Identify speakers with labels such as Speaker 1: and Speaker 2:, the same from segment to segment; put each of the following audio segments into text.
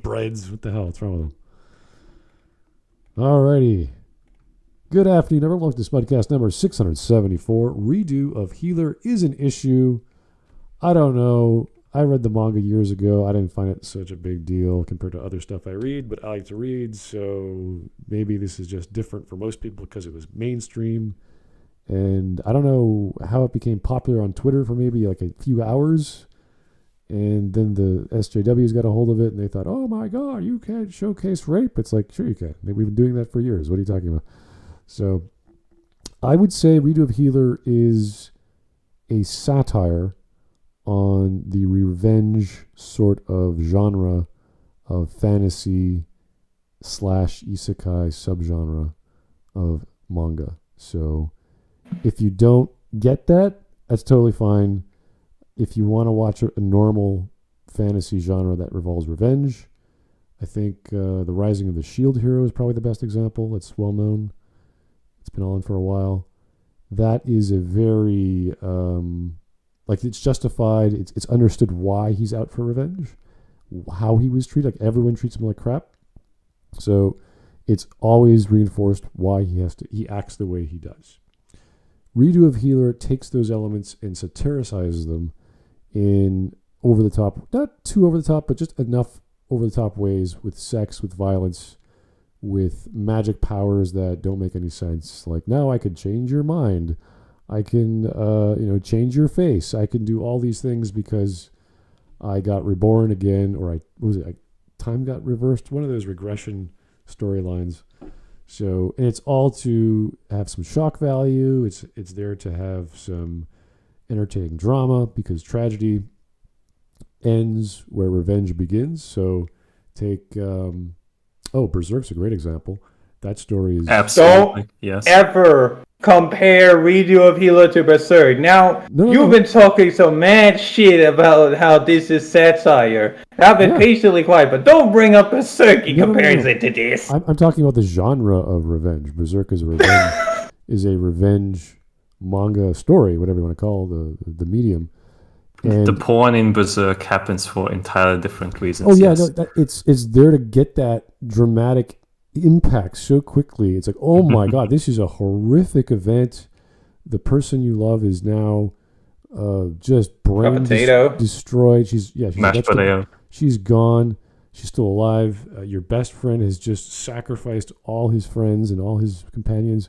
Speaker 1: breads. What the hell? What's wrong with them? Alrighty. Good afternoon, everyone. Welcome to Smudcast number 674. Redo of Healer is an issue. I don't know. I read the manga years ago. I didn't find it such a big deal compared to other stuff I read, but I like to read, so maybe this is just different for most people because it was mainstream. And I don't know how it became popular on Twitter for maybe like a few hours. And then the SJWs got a hold of it and they thought, oh my God, you can't showcase rape. It's like, sure you can. We've been doing that for years. What are you talking about? So I would say Redo of Healer is a satire on the revenge sort of genre of fantasy / isekai subgenre of manga. So if you don't get that, that's totally fine. If you want to watch a normal fantasy genre that revolves revenge, I think The Rising of the Shield Hero is probably the best example. It's well known. It's been on for a while. That is a very, it's justified. It's understood why he's out for revenge, how he was treated. Like everyone treats him like crap. So it's always reinforced why he acts the way he does. Redo of Healer takes those elements and satiricizes them in over-the-top, not too over-the-top, but just enough over-the-top ways with sex, with violence, with magic powers that don't make any sense. Like, now I could change your mind. I can, change your face. I can do all these things because I got reborn again, or time got reversed. One of those regression storylines. So, and it's all to have some shock value. It's there to have some entertaining drama because tragedy ends where revenge begins. So, take Berserk's a great example. That story is
Speaker 2: absolutely
Speaker 3: don't ever compare Redo of Healer to Berserk. Now you've been talking some mad shit about how this is satire. I've been patiently quiet, but don't bring up Berserk in comparison to this.
Speaker 1: I'm talking about the genre of revenge. Berserk is a revenge manga story, whatever you want to call the medium. And
Speaker 2: the porn in Berserk happens for entirely different reasons.
Speaker 1: Oh yeah, yes. It's there to get that dramatic impact so quickly. It's like, oh my God, this is a horrific event. The person you love is now just brain destroyed. She's she's gone. She's still alive. Your best friend has just sacrificed all his friends and all his companions.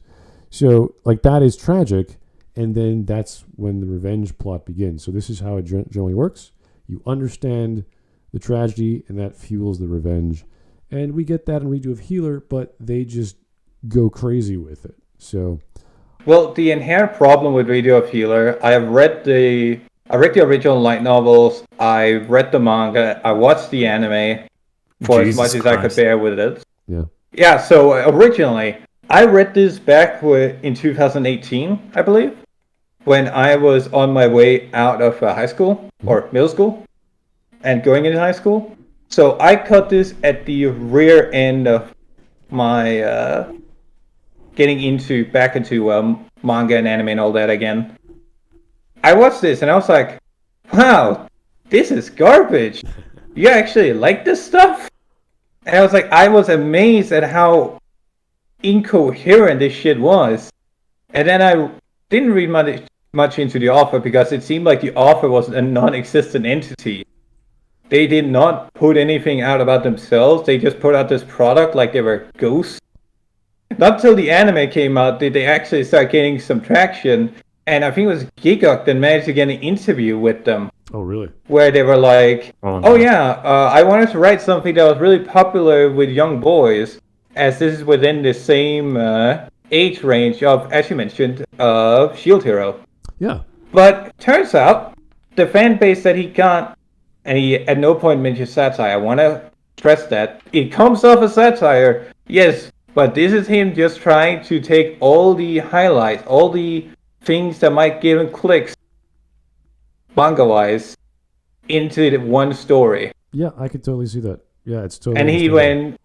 Speaker 1: So like that is tragic. And then that's when the revenge plot begins. So this is how it generally works. You understand the tragedy, and that fuels the revenge. And we get that in Redo of Healer, but they just go crazy with it. So,
Speaker 3: well, the inherent problem with Redo of Healer, I read the original light novels. I read the manga. I watched the anime for as much as I could bear with it.
Speaker 1: Yeah.
Speaker 3: Yeah. So originally, I read this back in 2018, I believe, when I was on my way out of high school or middle school and going into high school. So I caught this at the rear end of my getting back into manga and anime and all that again. I watched this and I was like, wow, this is garbage. You actually like this stuff? And I was amazed at how incoherent this shit was. And then I didn't read much into the author because it seemed like the author was a non-existent entity. They did not put anything out about themselves. They just put out this product like they were ghosts. Not until the anime came out did they actually start getting some traction. And I think it was Gigok that managed to get an interview with them.
Speaker 1: Oh, really?
Speaker 3: Where they were like, I wanted to write something that was really popular with young boys, as this is within the same age range of, as you mentioned, of Shield Hero.
Speaker 1: Yeah.
Speaker 3: But turns out, the fan base that he got, and he at no point mentions satire. I want to stress that. It comes off as satire, yes, but this is him just trying to take all the highlights, all the things that might give him clicks, manga-wise, into the one story.
Speaker 1: Yeah, I could totally see that. Yeah, it's totally...
Speaker 3: And he went,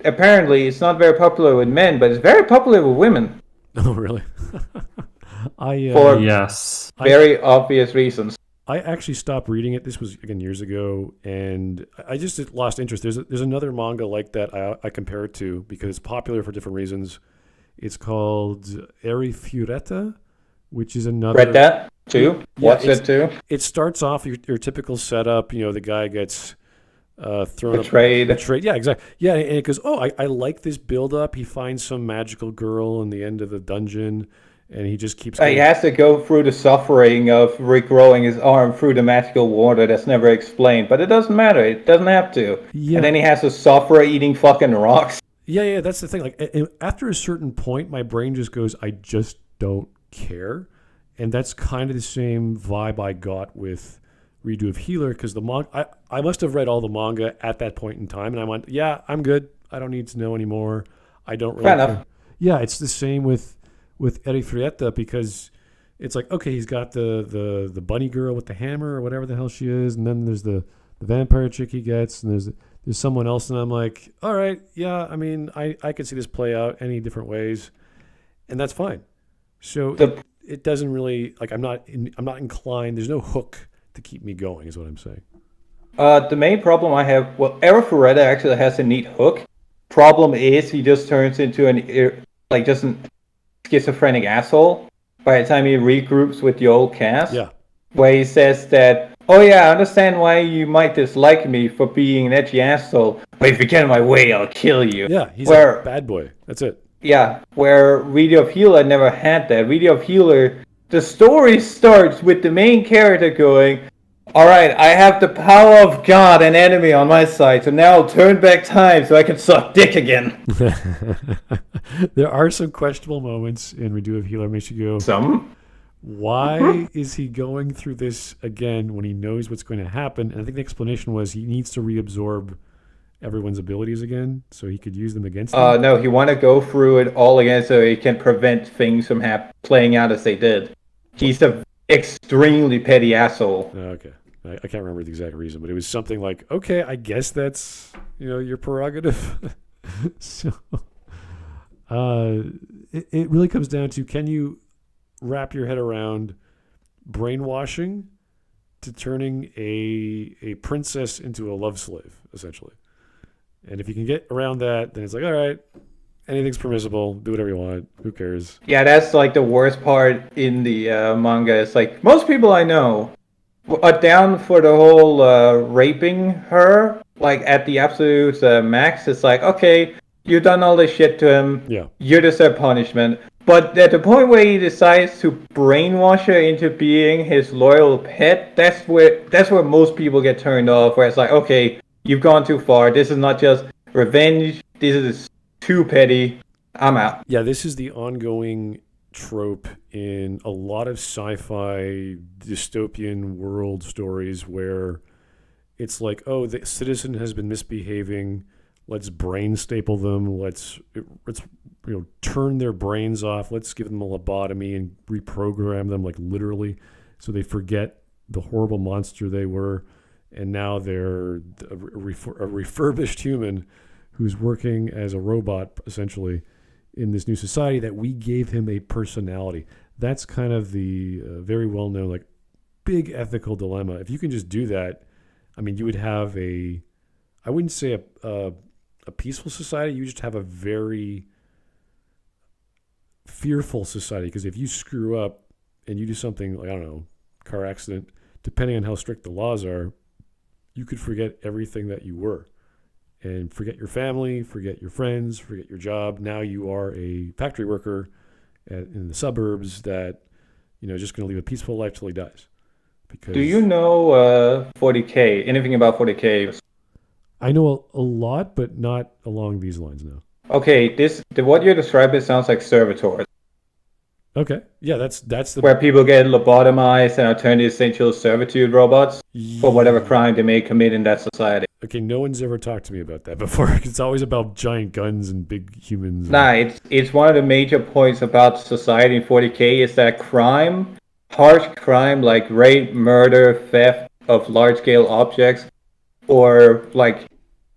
Speaker 3: apparently it's not very popular with men, but it's very popular with women.
Speaker 1: Oh, really?
Speaker 3: For very obvious reasons.
Speaker 1: I actually stopped reading it. This was, again, years ago, and I just lost interest. There's another manga like that I compare it to because it's popular for different reasons. It's called Eri Fioretta, which is another...
Speaker 3: Read that too?
Speaker 1: Yeah,
Speaker 3: What's it too?
Speaker 1: It starts off your typical setup. The guy gets thrown
Speaker 3: Betrayed.
Speaker 1: Betrayed. Yeah, exactly. Yeah, and it goes, I like this build-up. He finds some magical girl in the end of the dungeon, and he just keeps...
Speaker 3: He has to go through the suffering of regrowing his arm through the magical water that's never explained. But it doesn't matter. It doesn't have to.
Speaker 1: Yeah.
Speaker 3: And then he has to suffer eating fucking rocks.
Speaker 1: Yeah, that's the thing. Like, after a certain point, my brain just goes, I just don't care. And that's kind of the same vibe I got with Redo of Healer, because the manga, I must have read all the manga at that point in time, and I went, yeah, I'm good. I don't need to know anymore. I don't really
Speaker 3: Fair
Speaker 1: care.
Speaker 3: enough.
Speaker 1: Yeah, it's the same with Eri Frietta, because it's like, okay, he's got the bunny girl with the hammer or whatever the hell she is, and then there's the vampire chick he gets, and there's someone else, and I'm like, all right, yeah, I mean, I could see this play out any different ways, and that's fine. So it doesn't really, like, I'm not inclined. There's no hook to keep me going, is what I'm saying.
Speaker 3: The main problem I have, Arifureta actually has a neat hook. Problem is, he just turns into just a schizophrenic asshole by the time he regroups with the old cast.
Speaker 1: Yeah.
Speaker 3: Where he says that, oh yeah, I understand why you might dislike me for being an edgy asshole, but if you get in my way, I'll kill you.
Speaker 1: Yeah, he's a bad boy. That's it.
Speaker 3: Yeah, where Radio of Healer never had that. Radio of Healer, the story starts with the main character going, alright, I have the power of God and enemy on my side, so now I'll turn back time so I can suck dick again.
Speaker 1: There are some questionable moments in Redo of Healer. Makes you go,
Speaker 3: Some?
Speaker 1: why is he going through this again when he knows what's going to happen? And I think the explanation was he needs to reabsorb everyone's abilities again so he could use them against them.
Speaker 3: No, he want to go through it all again so he can prevent things from playing out as they did. He's an extremely petty asshole.
Speaker 1: Okay. I can't remember the exact reason, but it was something like, okay, I guess that's, your prerogative. So it really comes down to, can you wrap your head around brainwashing to turning a princess into a love slave, essentially? And if you can get around that, then it's like, all right, anything's permissible. Do whatever you want. Who cares? Yeah,
Speaker 3: that's like the worst part in the manga. It's like most people I know are down for the whole raping her, like at the absolute max. It's like, okay, you've done all this shit to him.
Speaker 1: Yeah.
Speaker 3: You deserve punishment. But at the point where he decides to brainwash her into being his loyal pet, that's where most people get turned off. Where it's like, okay, you've gone too far. This is not just revenge. This is too petty. I'm out.
Speaker 1: Yeah, this is the ongoing trope in a lot of sci-fi dystopian world stories where it's like, oh, the citizen has been misbehaving. Let's brain staple them. Let's turn their brains off. Let's give them a lobotomy and reprogram them, like literally, so they forget the horrible monster they were. And now they're a refurbished human who's working as a robot, essentially, in this new society that we gave him a personality. That's kind of the very well-known, like, big ethical dilemma. If you can just do that, I mean, you would have I wouldn't say a peaceful society. You just have a very fearful society, because if you screw up and you do something like, I don't know, car accident, depending on how strict the laws are, you could forget everything that you were and forget your family, forget your friends, forget your job. Now you are a factory worker in the suburbs that, just going to live a peaceful life till he dies. Because
Speaker 3: do you know 40K? Anything about 40K?
Speaker 1: I know a lot, but not along these lines, no.
Speaker 3: Okay, what you're describing sounds like servitors.
Speaker 1: Okay, yeah, that's the
Speaker 3: where people get lobotomized and are turned into essential servitude robots for whatever crime they may commit in that society.
Speaker 1: Okay, no one's ever talked to me about that before. It's always about giant guns and big humans.
Speaker 3: Nah, it's one of the major points about society in 40K is that crime, harsh crime like rape, murder, theft of large-scale objects, or like,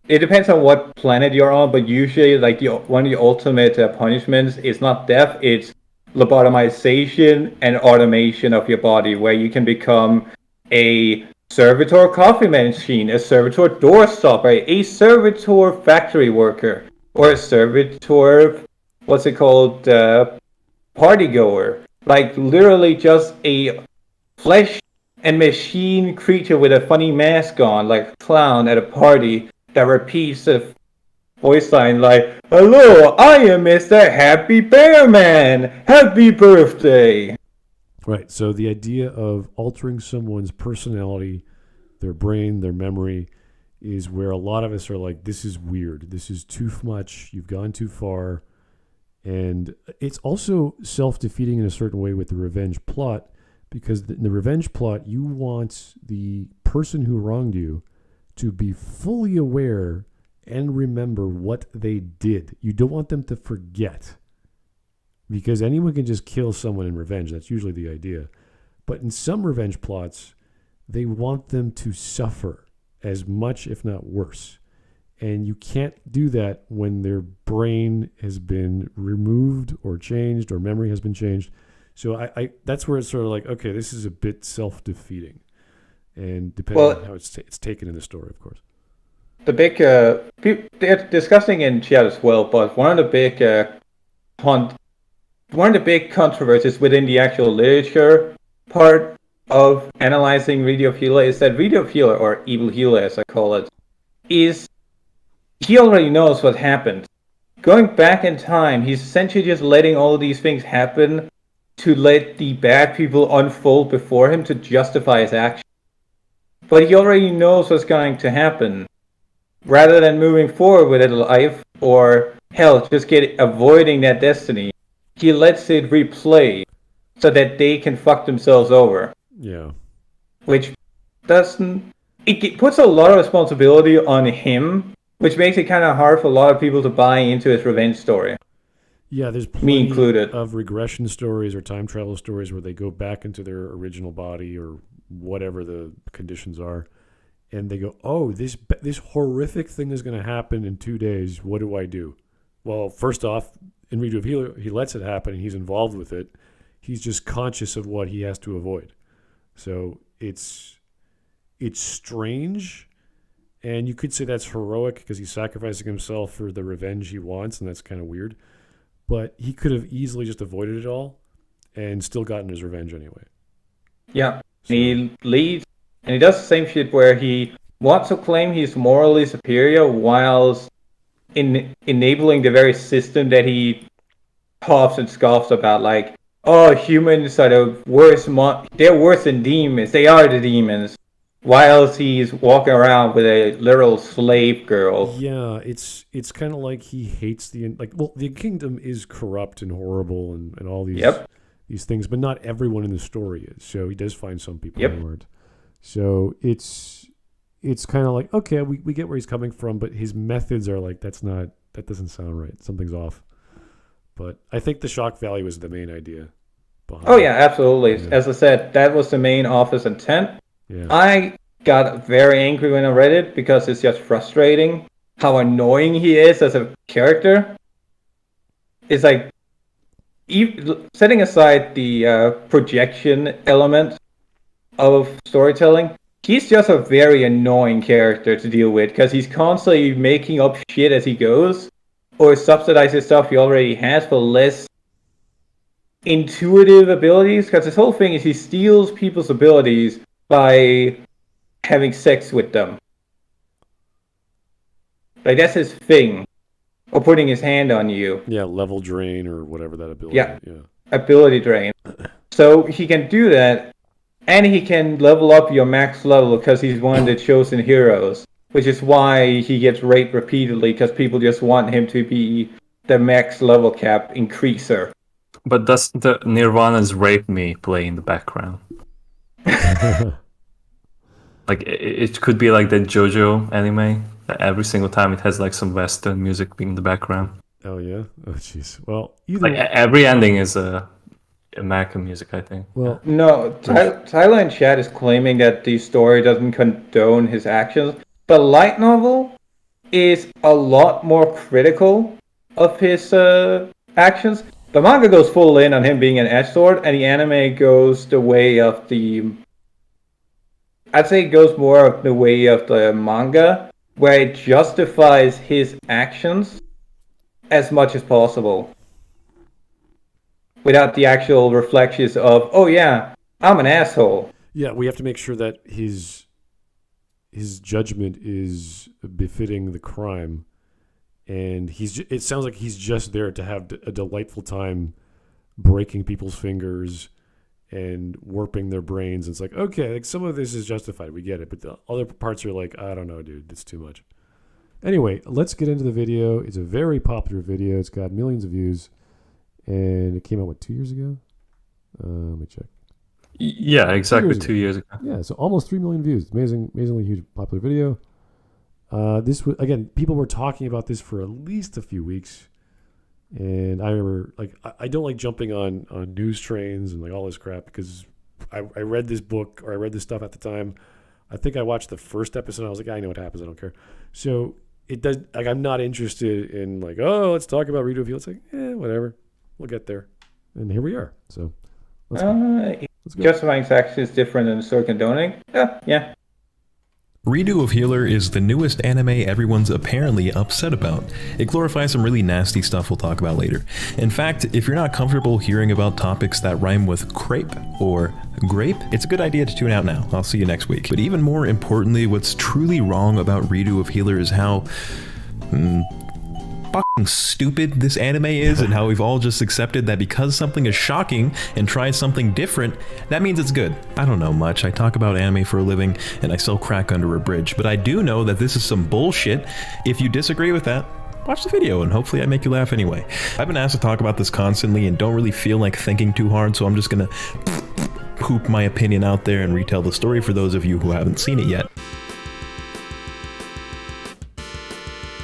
Speaker 3: it depends on what planet you're on, but usually like one of the ultimate punishments is not death, it's lobotomization and automation of your body, where you can become a servitor coffee machine, a servitor doorstopper, a servitor factory worker, or a servitor, what's it called, party goer. Like literally just a flesh and machine creature with a funny mask on, like a clown at a party that repeats a voice line like, "Hello, I am Mr. Happy Bear Man. Happy birthday."
Speaker 1: Right. So the idea of altering someone's personality, their brain, their memory, is where a lot of us are like, this is weird. This is too much. You've gone too far. And it's also self-defeating in a certain way with the revenge plot, because in the revenge plot, you want the person who wronged you to be fully aware and remember what they did. You don't want them to forget, because anyone can just kill someone in revenge. That's usually the idea. But in some revenge plots, they want them to suffer as much, if not worse. And you can't do that when their brain has been removed or changed, or memory has been changed. So I that's where it's sort of like, okay, this is a bit self-defeating, and depending on how it's taken in the story, of course.
Speaker 3: The big they're discussing in chat as well, but one of the big controversies within the actual literature part of analyzing Reedy of Healer is that Reedy of Healer, or Evil Healer as I call it, is he already knows what happened. Going back in time, he's essentially just letting all of these things happen to let the bad people unfold before him to justify his action. But he already knows what's going to happen. Rather than moving forward with his life, or hell, just avoiding that destiny, he lets it replay so that they can fuck themselves over.
Speaker 1: Yeah.
Speaker 3: Which doesn't... It puts a lot of responsibility on him, which makes it kind of hard for a lot of people to buy into his revenge story.
Speaker 1: Yeah, there's
Speaker 3: Me
Speaker 1: plenty
Speaker 3: included.
Speaker 1: of regression stories or time travel stories where they go back into their original body or whatever the conditions are, and they go, oh, this horrific thing is going to happen in 2 days. What do I do? Well, first off, in Reedy of Healer, he lets it happen and he's involved with it. He's just conscious of what he has to avoid. So it's strange, and you could say that's heroic because he's sacrificing himself for the revenge he wants, and that's kind of weird. But he could have easily just avoided it all and still gotten his revenge anyway.
Speaker 3: Yeah, so. He leads, and he does the same shit where he wants to claim he's morally superior whilst enabling the very system that he coughs and scoffs about, like, oh, humans are the worst, they're worse than demons, they are the demons. Whilst he's walking around with a literal slave girl.
Speaker 1: Yeah, it's kind of like he hates the kingdom is corrupt and horrible and all these things, but not everyone in the story is. So he does find some people who aren't. So it's kind of like, okay, we get where he's coming from, but his methods are like, that doesn't sound right. Something's off. But I think the shock value is the main idea behind it.
Speaker 3: Yeah, absolutely. Yeah. As I said, that was the main author's intent. Yeah. I got very angry when I read it because it's just frustrating how annoying he is as a character. It's like, setting aside the projection element of storytelling, he's just a very annoying character to deal with because he's constantly making up shit as he goes, or subsidizes stuff he already has for less intuitive abilities, because his whole thing is he steals people's abilities by having sex with them. Like, that's his thing. Or putting his hand on you.
Speaker 1: Yeah, level drain or whatever that ability is. Yeah,
Speaker 3: ability drain. So he can do that, and he can level up your max level because he's one of the chosen heroes, which is why he gets raped repeatedly, because people just want him to be the max level cap increaser.
Speaker 2: But does the Nirvana's Rape Me play in the background? Like, it could be like the JoJo anime, that every single time it has like some Western music being in the background.
Speaker 1: Oh yeah? Oh jeez. Well,
Speaker 2: like every ending is American music, I think.
Speaker 1: Well,
Speaker 3: no, Tyler in chat is claiming that the story doesn't condone his actions. The light novel is a lot more critical of his actions. The manga goes full in on him being an edgelord, and the anime goes the way of the I'd say it goes more of the way of the manga, where it justifies his actions as much as possible, without the actual reflections of, oh yeah, I'm an asshole.
Speaker 1: Yeah, we have to make sure that his judgment is befitting the crime, and it sounds like he's just there to have a delightful time breaking people's fingers and warping their brains. It's like, okay, like some of this is justified, we get it, but the other parts are like, I don't know, dude, it's too much. Anyway, let's get into the video. It's a very popular video. It's got millions of views, and it came out 2 years ago. Let me check.
Speaker 2: Yeah, exactly 2 years ago.
Speaker 1: Yeah, so almost 3 million views. Amazingly huge, popular video. This was, again, people were talking about this for at least a few weeks, and I remember, like, I don't like jumping on news trains and like all this crap, because I read this book, or I read this stuff at the time. I think I watched the first episode. I was like, I know what happens. I don't care. So it does. Like, I'm not interested in like, oh, let's talk about Redo of Healer. It's like, whatever. We'll get there, and here we are. So let's go.
Speaker 3: Justifying actions is different than sword condoning. Yeah.
Speaker 4: Redo of Healer is the newest anime everyone's apparently upset about. It glorifies some really nasty stuff we'll talk about later. In fact, if you're not comfortable hearing about topics that rhyme with crepe or grape, it's a good idea to tune out now. I'll see you next week. But even more importantly, what's truly wrong about Redo of Healer is how fucking stupid this anime is, and how we've all just accepted that because something is shocking and tries something different, that means it's good. I don't know much. I talk about anime for a living, and I sell crack under a bridge, but I do know that this is some bullshit. If you disagree with that, watch the video, and hopefully I make you laugh anyway. I've been asked to talk about this constantly and don't really feel like thinking too hard, so I'm just gonna poop my opinion out there and retell the story for those of you who haven't seen it yet.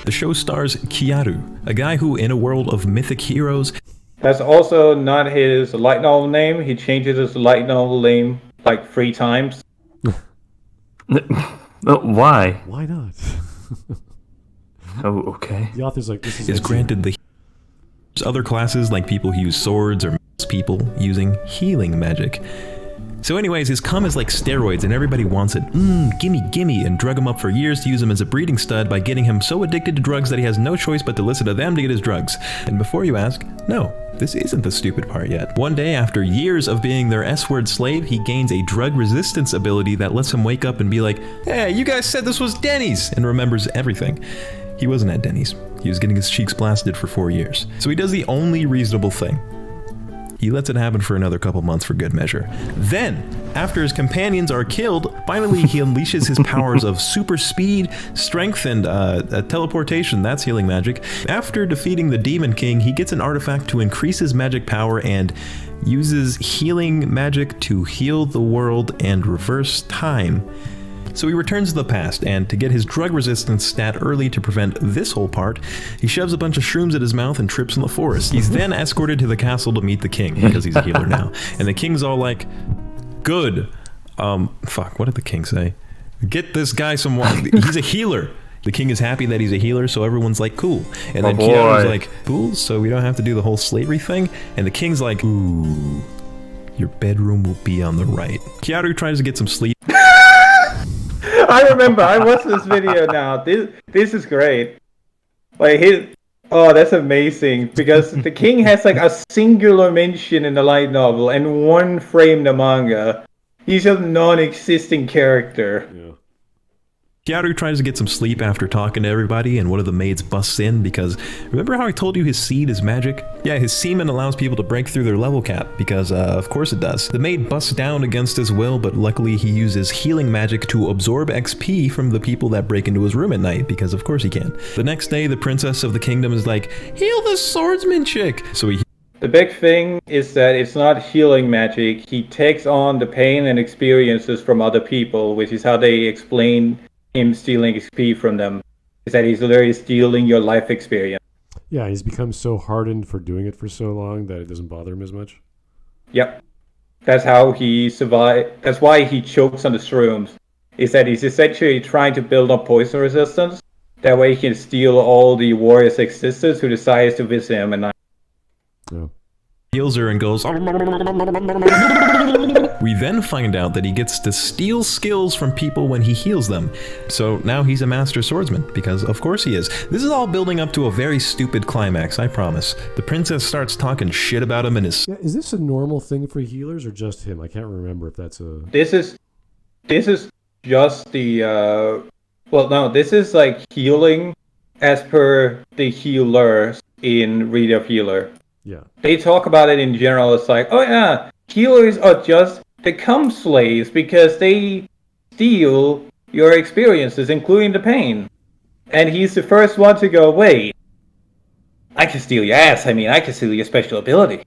Speaker 4: The show stars Kiaru, a guy who, in a world of mythic heroes...
Speaker 3: That's also not his light novel name. He changes his light novel name like 3 times.
Speaker 2: Why?
Speaker 1: Why not?
Speaker 2: Oh, okay.
Speaker 1: The author's like, this
Speaker 4: is granted the other classes, like people who use swords, or people using healing magic. So anyways, his cum is like steroids and everybody wants it. Gimme, and drug him up for years to use him as a breeding stud by getting him so addicted to drugs that he has no choice but to listen to them to get his drugs. And before you ask, no, this isn't the stupid part yet. One day, after years of being their S-word slave, he gains a drug resistance ability that lets him wake up and be like, hey, you guys said this was Denny's, and remembers everything. He wasn't at Denny's. He was getting his cheeks blasted for 4 years. So he does the only reasonable thing. He lets it happen for another couple months for good measure. Then, after his companions are killed, finally he unleashes his powers of super speed, strength, and teleportation. That's healing magic. After defeating the Demon King, he gets an artifact to increase his magic power and uses healing magic to heal the world and reverse time. So he returns to the past, and to get his drug resistance stat early to prevent this whole part, he shoves a bunch of shrooms at his mouth and trips in the forest. He's then escorted to the castle to meet the king, because he's a healer now. And the king's all like, good. Fuck, what did the king say? Get this guy some water. He's a healer. The king is happy that he's a healer, so everyone's like, cool. And then Keanu's like, cool, so we don't have to do the whole slavery thing? And the king's like, ooh, your bedroom will be on the right. Keanu tries to get some sleep.
Speaker 3: I remember, I watched this video now. This is great. Like, that's amazing, because the king has like a singular mention in the light novel and one frame in the manga. He's a non-existing character.
Speaker 1: Yeah.
Speaker 4: Kearu tries to get some sleep after talking to everybody, and one of the maids busts in because, remember how I told you his seed is magic? Yeah, his semen allows people to break through their level cap, because of course it does. The maid busts down against his will, but luckily he uses healing magic to absorb XP from the people that break into his room at night, because of course he can. The next day, the princess of the kingdom is like, heal this swordsman chick! So he...
Speaker 3: The big thing is that it's not healing magic. He takes on the pain and experiences from other people, which is how they explain him stealing XP from them, is that he's literally stealing your life experience.
Speaker 1: Yeah, he's become so hardened for doing it for so long that it doesn't bother him as much.
Speaker 3: Yep. That's how he survived. That's why he chokes on the shrooms, is that he's essentially trying to build up poison resistance. That way he can steal all the warriors' existence who decides to visit him at night.
Speaker 1: Yeah.
Speaker 4: heals her and goes. We then find out that he gets to steal skills from people when he heals them. So now he's a master swordsman, because of course he is. This is all building up to a very stupid climax, I promise. The princess starts talking shit about him and his...
Speaker 1: Yeah, is this a normal thing for healers or just him? I can't remember if that's a...
Speaker 3: This is just the... Well, no, this is like healing as per the healers in Read of Healer.
Speaker 1: Yeah.
Speaker 3: They talk about it in general. It's like, oh yeah, healers are just become slaves because they steal your experiences, including the pain. And he's the first one to go, wait, I can steal your ass. I mean, I can steal your special ability.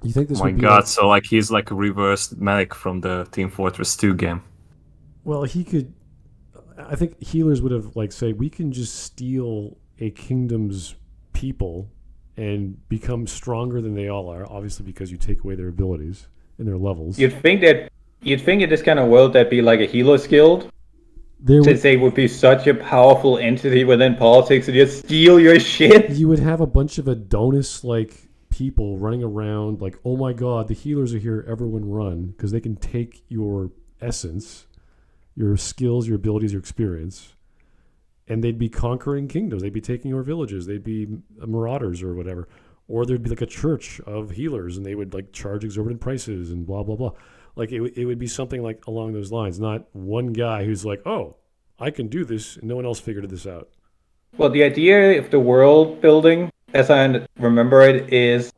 Speaker 1: You think this
Speaker 2: Oh my
Speaker 1: would be
Speaker 2: god,
Speaker 1: like,
Speaker 2: so like he's like a reversed Medic from the Team Fortress 2 game.
Speaker 1: well, he could... I think healers would have, like, say, we can just steal a kingdom's people and become stronger than they all are, obviously because you take away their abilities and their levels.
Speaker 3: You'd think in this kind of world that'd be like a healer's guild, since they would be such a powerful entity within politics to just steal your shit.
Speaker 1: You would have a bunch of Adonis-like people running around like, oh my god, the healers are here, everyone run, because they can take your essence, your skills, your abilities, your experience, and they'd be conquering kingdoms. They'd be taking your villages. They'd be marauders or whatever. Or there'd be like a church of healers, and they would like charge exorbitant prices and blah, blah, blah. Like it would be something like along those lines, not one guy who's like, oh, I can do this, and no one else figured this out.
Speaker 3: Well, the idea of the world building, as I remember it, is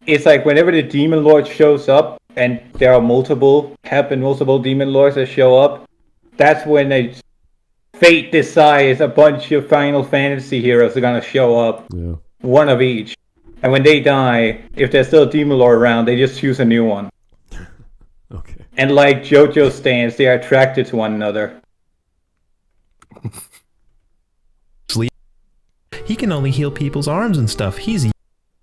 Speaker 3: it's like whenever the demon lord shows up, and there are multiple demon lords that show up, that's when fate decides a bunch of Final Fantasy heroes are gonna show up.
Speaker 1: Yeah.
Speaker 3: One of each. And when they die, if there's still a demon lord around, they just choose a new one.
Speaker 1: Okay.
Speaker 3: And like JoJo stands, they are attracted to one another.
Speaker 4: He can only heal people's arms and stuff.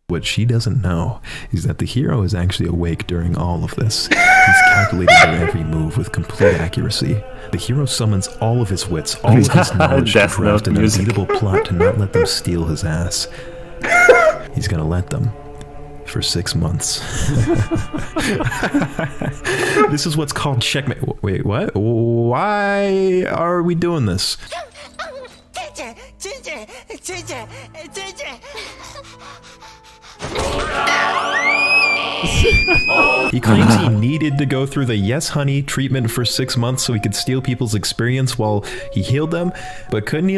Speaker 4: What she doesn't know is that the hero is actually awake during all of this. He's calculated their every move with complete accuracy. The hero summons all of his wits, all of his knowledge to craft an unbeatable plot to not let them steal his ass. He's gonna let them. For 6 months. This is what's called checkmate. Wait, what? Why are we doing this? He claims he needed to go through the yes honey treatment for 6 months so he could steal people's experience while he healed them, but couldn't he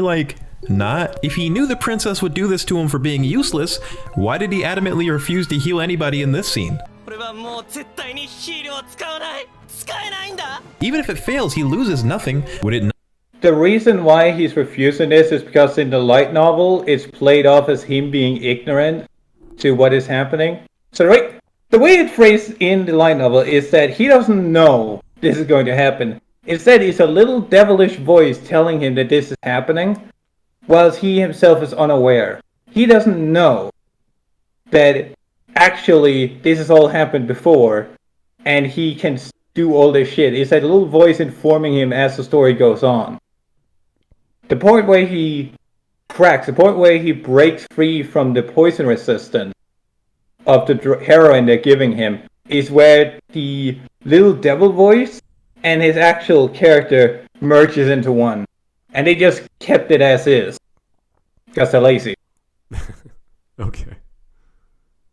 Speaker 4: not? If he knew the princess would do this to him for being useless, why did he adamantly refuse to heal anybody in this scene? Even if it fails, he loses nothing. Would it not?
Speaker 3: The reason why he's refusing this is because in the light novel, it's played off as him being ignorant to what is happening. So the way it's phrased in the light novel is that he doesn't know this is going to happen. Instead, it's a little devilish voice telling him that this is happening, whilst he himself is unaware. He doesn't know that actually this has all happened before, and he can do all this shit. It's that little voice informing him as the story goes on. The point where he cracks, the point where he breaks free from the poison resistance of the heroin they're giving him, is where the little devil voice and his actual character merges into one. And they just kept it as is. Because they're lazy.
Speaker 1: Okay.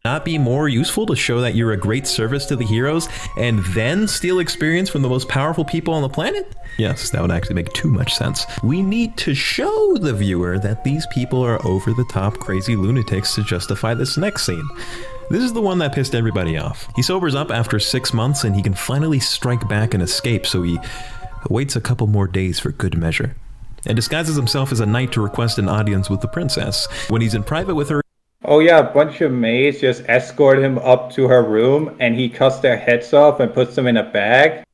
Speaker 4: Not be more useful to show that you're a great service to the heroes and then steal experience from the most powerful people on the planet? Yes, that would actually make too much sense. We need to show the viewer that these people are over-the-top crazy lunatics to justify this next scene. This is the one that pissed everybody off. He sobers up after 6 months and he can finally strike back and escape, so he waits a couple more days for good measure, and disguises himself as a knight to request an audience with the princess. When he's in private with her...
Speaker 3: Oh yeah, a bunch of maids just escort him up to her room, and he cuts their heads off and puts them in a bag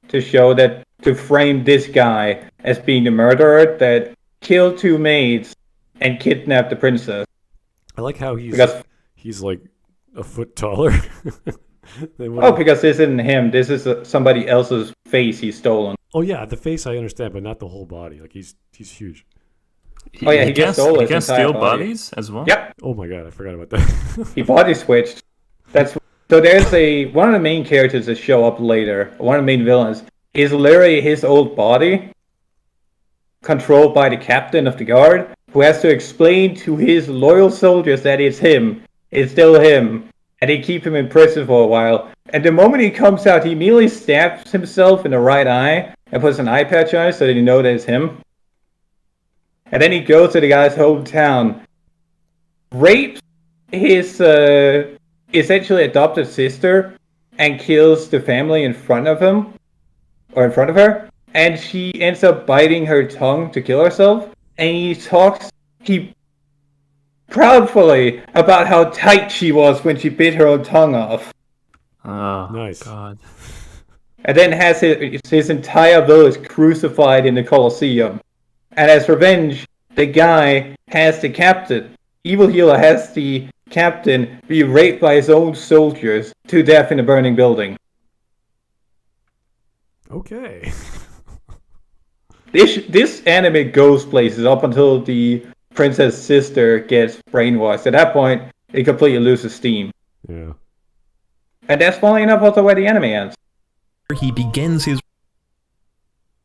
Speaker 3: to show that, to frame this guy as being the murderer that killed 2 maids and kidnapped the princess.
Speaker 1: I like how he's like a foot taller.
Speaker 3: Because this isn't him. This is somebody else's face he's stolen.
Speaker 1: Oh yeah, the face I understand, but not the whole body. Like he's huge.
Speaker 3: Oh yeah, he just stole
Speaker 2: He
Speaker 3: his
Speaker 2: can
Speaker 3: entire
Speaker 2: steal
Speaker 3: body.
Speaker 2: bodies as well.
Speaker 3: Yep,
Speaker 1: Oh my god, I forgot about that.
Speaker 3: he body switched. That's so. There's one of the main characters that show up later. One of the main villains is literally his old body, controlled by the captain of the guard, who has to explain to his loyal soldiers that it's him. It's still him, and they keep him in prison for a while. And the moment he comes out, he immediately stabs himself in the right eye and puts an eye patch on it so that you know that it's him. And then he goes to the guy's hometown, rapes his essentially adopted sister, and kills the family in front of him, or in front of her. And she ends up biting her tongue to kill herself. And he proudly about how tight she was when she bit her own tongue off.
Speaker 2: Oh,
Speaker 1: Nice.
Speaker 2: God.
Speaker 3: And then has his entire village crucified in the Colosseum. And as revenge, the guy has the captain, Evil Healer has the captain be raped by his own soldiers to death in a burning building.
Speaker 1: Okay.
Speaker 3: This anime goes places up until the princess sister gets brainwashed. At that point, it completely loses steam.
Speaker 1: Yeah.
Speaker 3: And that's funnily enough also where the anime ends.
Speaker 4: He begins his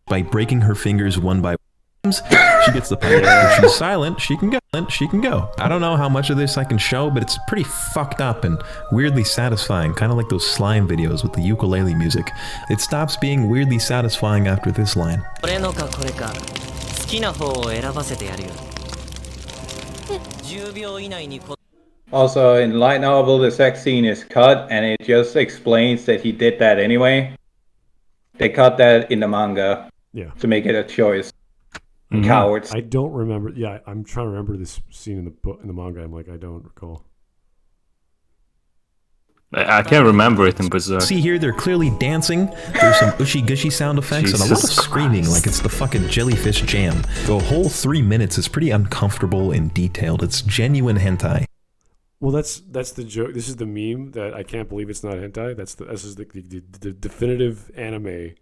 Speaker 4: by breaking her fingers one by one. She gets the point. If she's silent, she can go. I don't know how much of this I can show, but it's pretty fucked up and weirdly satisfying, kind of like those slime videos with the ukulele music. It stops being weirdly satisfying after this line.
Speaker 3: Also, in light novel, the sex scene is cut, and it just explains that he did that anyway. They cut that in the manga to make it a choice.
Speaker 2: Mm-hmm.
Speaker 3: Cowards.
Speaker 1: I don't remember. Yeah, I'm trying to remember this scene in the book, in the manga. I'm like, I don't recall.
Speaker 2: I can't remember it in Berserk.
Speaker 4: See here, they're clearly dancing. There's some ushy-gushy sound effects and a lot of
Speaker 2: Jesus
Speaker 4: screaming
Speaker 2: Christ.
Speaker 4: like it's the fucking Jellyfish Jam. The whole 3 minutes is pretty uncomfortable and detailed. It's genuine hentai.
Speaker 1: Well, that's the joke. This is the meme that I can't believe it's not hentai. This is the definitive anime.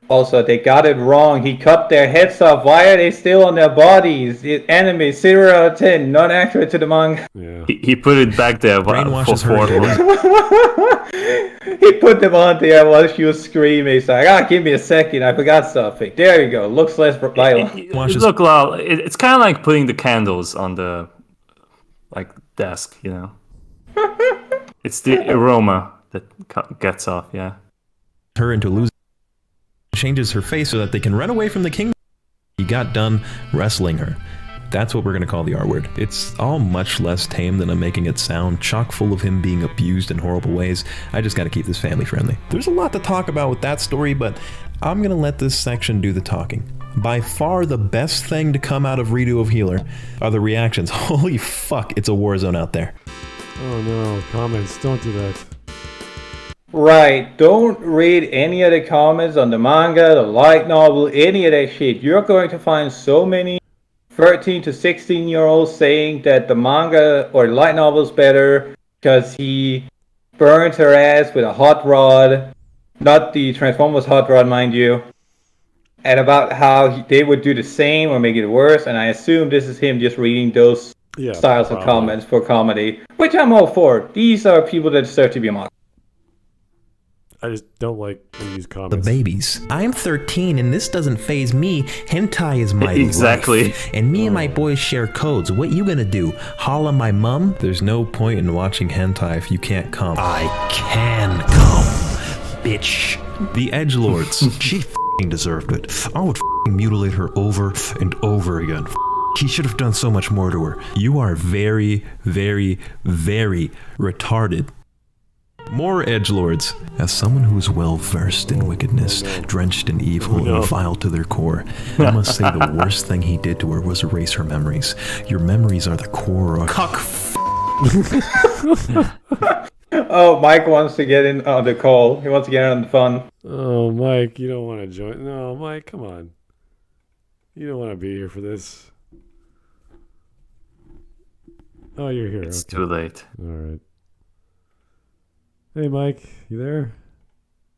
Speaker 3: Also, they got it wrong. He cut their heads off. Why are they still on their bodies? It anime 0 out of 10, not accurate to the manga.
Speaker 1: Yeah.
Speaker 2: He put it back there
Speaker 4: Brainwashes
Speaker 2: for
Speaker 4: her
Speaker 2: 4
Speaker 4: again.
Speaker 3: He put them on there while she was screaming. He's like, give me a second. I forgot something. There you go. Looks less violent.
Speaker 2: Look, Lal, it's kind of like putting the candles on the desk, you know. It's the aroma that gets off, yeah.
Speaker 4: Her into losing. Changes her face so that they can run away from the king. He got done wrestling her. That's what we're going to call the R word. It's all much less tame than I'm making it sound, chock full of him being abused in horrible ways. I just got to keep this family friendly. There's a lot to talk about with that story, but I'm going to let this section do the talking. By far the best thing to come out of Redo of Healer are the reactions. Holy fuck, it's a war zone out there.
Speaker 1: Oh no, comments. Don't do that.
Speaker 3: Right. Don't read any of the comments on the manga, the light novel, any of that shit. You're going to find so many 13 to 16-year-olds saying that the manga or the light novel is better because he burned her ass with a hot rod. Not the Transformers hot rod, mind you. And about how they would do the same or make it worse. And I assume this is him just reading those styles of comments for comedy, which I'm all for. These are people that deserve to be mocked.
Speaker 1: I just don't like when you use comments.
Speaker 4: The babies. I'm 13 and this doesn't faze me. Hentai is my life. And me and my boys share codes. What you gonna do? Holla my mum? There's no point in watching hentai if you can't come. I can come, bitch. The edgelords. She f***ing deserved it. I would f***ing mutilate her over and over again. He should have done so much more to her. You are very, very, very retarded. More edgelords. As someone who is well versed in wickedness, drenched in evil, and vile to their core, I must say the worst thing he did to her was erase her memories. Your memories are the core of
Speaker 3: Oh, Mike wants to get in on the call. He wants to get in on the fun.
Speaker 1: Oh, Mike, you don't want to join. No, Mike, come on. You don't want to be here for this. Oh, you're here.
Speaker 2: It's too late.
Speaker 1: All right. Hey, Mike, you there?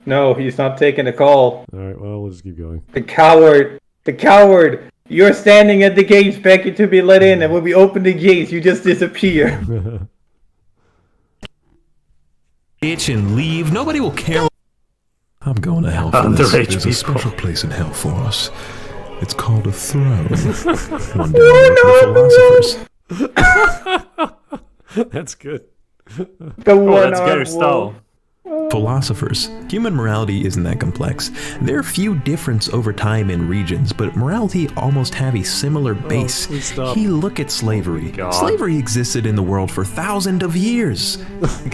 Speaker 3: No, he's not taking the call.
Speaker 1: All right, well, we'll just keep going.
Speaker 3: The coward You're standing at the gates begging to be let in, and when we open the gates, you just disappear.
Speaker 4: Bitch and leave. Nobody will care. I'm going to hell for this. There's a special place in hell for us. It's called a throne. One day the philosophers.
Speaker 1: That's good.
Speaker 2: That's Gary Stahl.
Speaker 4: Philosophers. Human morality isn't that complex. There are few differences over time in regions, but morality almost have a similar base. Look at slavery. Slavery existed in the world for thousands of years.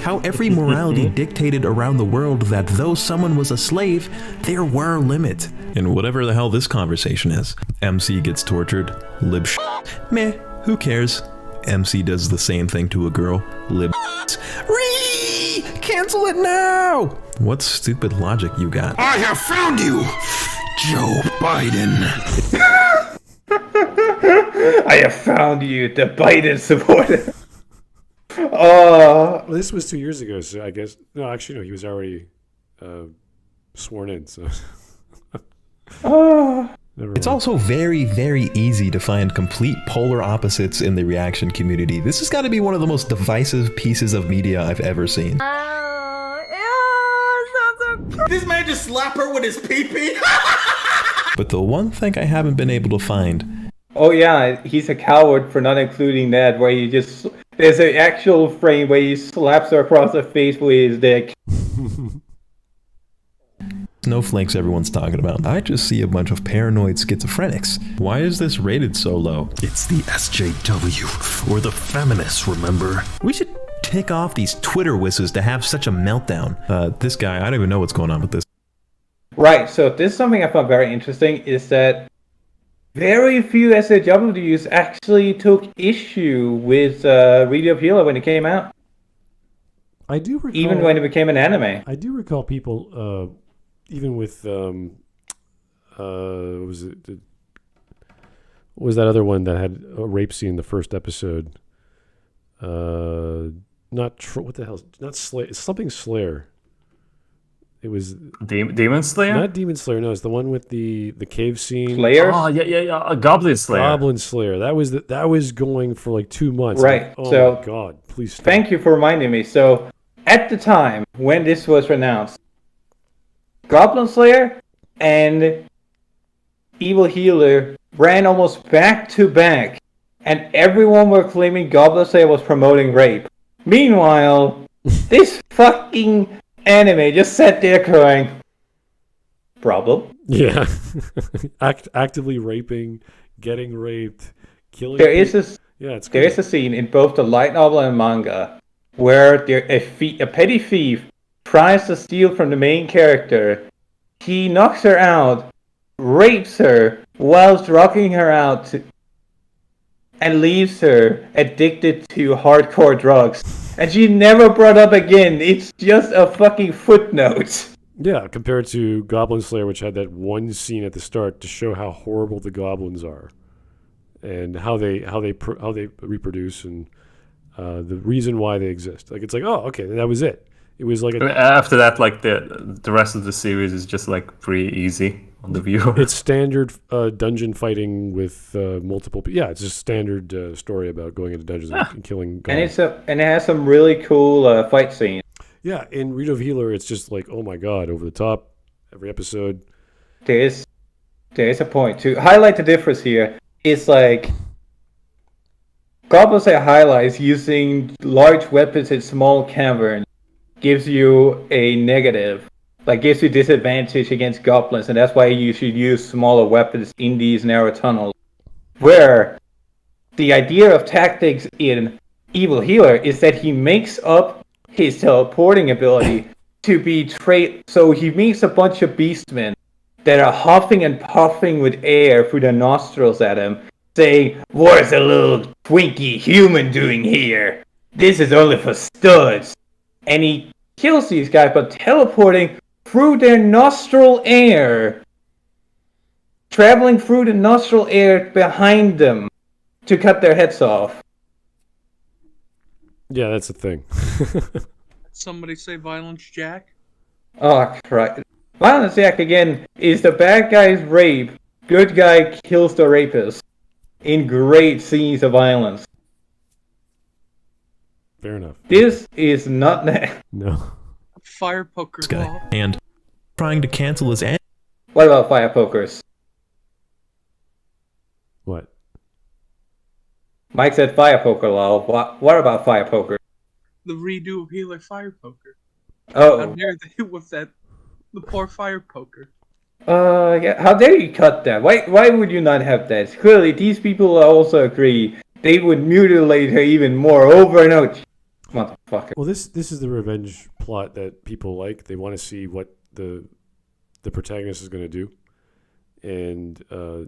Speaker 4: How every morality dictated around the world that though someone was a slave, there were limits. And whatever the hell this conversation is. MC gets tortured. Lib meh, who cares? MC does the same thing to a girl. Lib cancel it now! What stupid logic you got? I have found you, Joe Biden.
Speaker 3: I have found you, the Biden supporter.
Speaker 1: Well, this was 2 years ago, so I guess... No, actually, no, he was already sworn in, so...
Speaker 4: It's also very, very easy to find complete polar opposites in the reaction community. This has got to be one of the most divisive pieces of media I've ever seen.
Speaker 5: This man just slapped her with his pee-pee.
Speaker 4: But the one thing I haven't been able to find...
Speaker 3: Oh yeah, he's a coward for not including that, where he just... There's an actual frame where he slaps her across the face with his dick.
Speaker 4: Snowflakes everyone's talking about. I just see a bunch of paranoid schizophrenics. Why is this rated so low? It's the SJW, or the feminists, remember? We should tick off these Twitter whisses to have such a meltdown. This guy, I don't even know what's going on with this.
Speaker 3: Right, so this is something I found very interesting, is that very few SJWs actually took issue with Read of Healer when it came out.
Speaker 1: I do recall...
Speaker 3: Even when it became an anime.
Speaker 1: I do recall people... even with was that other one that had a rape scene in the first episode? What the hell? Not Slayer. Something Slayer. It was
Speaker 2: Demon Slayer.
Speaker 1: Not Demon Slayer. No, it's the one with the cave scene.
Speaker 3: Slayer.
Speaker 2: Oh yeah. Goblin Slayer.
Speaker 1: Goblin Slayer. That was going for like 2 months.
Speaker 3: Right.
Speaker 1: Like, oh
Speaker 3: so,
Speaker 1: my God! Please stop.
Speaker 3: Thank you for reminding me. So at the time when this was announced, Goblin Slayer and Evil Healer ran almost back to back, and everyone were claiming Goblin Slayer was promoting rape. Meanwhile, this fucking anime just sat there crying. Problem?
Speaker 1: Yeah. Actively raping, getting raped, killing.
Speaker 3: There is a scene in both the light novel and manga where a petty thief tries to steal from the main character. He knocks her out, rapes her whilst rocking her out, and leaves her addicted to hardcore drugs. And she never brought up again. It's just a fucking footnote.
Speaker 1: Yeah, compared to Goblin Slayer, which had that one scene at the start to show how horrible the goblins are, and how they reproduce, and the reason why they exist. Like, it's like, oh, okay, that was it. It was like
Speaker 2: after that, like the rest of the series is just like pretty easy on the viewer.
Speaker 1: It's standard dungeon fighting with multiple. Yeah, it's just standard story about going into dungeons and killing goblins.
Speaker 3: And it has some really cool fight scenes.
Speaker 1: Yeah, in Read of Healer, it's just like, oh my God, over the top. Every episode.
Speaker 3: There is a point to highlight the difference here. It's like Goblin Slayer highlights using large weapons in small caverns. Gives you a negative, like gives you disadvantage against goblins, and that's why you should use smaller weapons in these narrow tunnels. Where the idea of tactics in Evil Healer is that he makes up his teleporting ability to be so he makes a bunch of beastmen that are huffing and puffing with air through their nostrils at him, saying, "What's a little twinky human doing here? This is only for studs." And he kills these guys by teleporting through their nostril air, traveling through the nostril air behind them to cut their heads off.
Speaker 1: Yeah, that's the thing.
Speaker 5: Somebody say Violence Jack?
Speaker 3: Oh, Christ. Violence Jack, again, is the bad guy's rape good guy kills the rapist in great scenes of violence.
Speaker 1: Fair enough.
Speaker 3: This is not that.
Speaker 1: No.
Speaker 5: Fire poker
Speaker 4: This guy.
Speaker 5: law.
Speaker 4: And trying to cancel his anime.
Speaker 3: What about fire pokers?
Speaker 1: What?
Speaker 3: Mike said fire poker law. What about fire poker?
Speaker 5: The redo of Healer Fire Poker. How
Speaker 3: Oh,
Speaker 5: dare they with that? The poor fire poker.
Speaker 3: yeah. How dare you cut that? Why would you not have that? Clearly, these people also agree they would mutilate her even more over and over. Motherfucker.
Speaker 1: Well, this is the revenge plot that people like. They want to see what the protagonist is going to do, and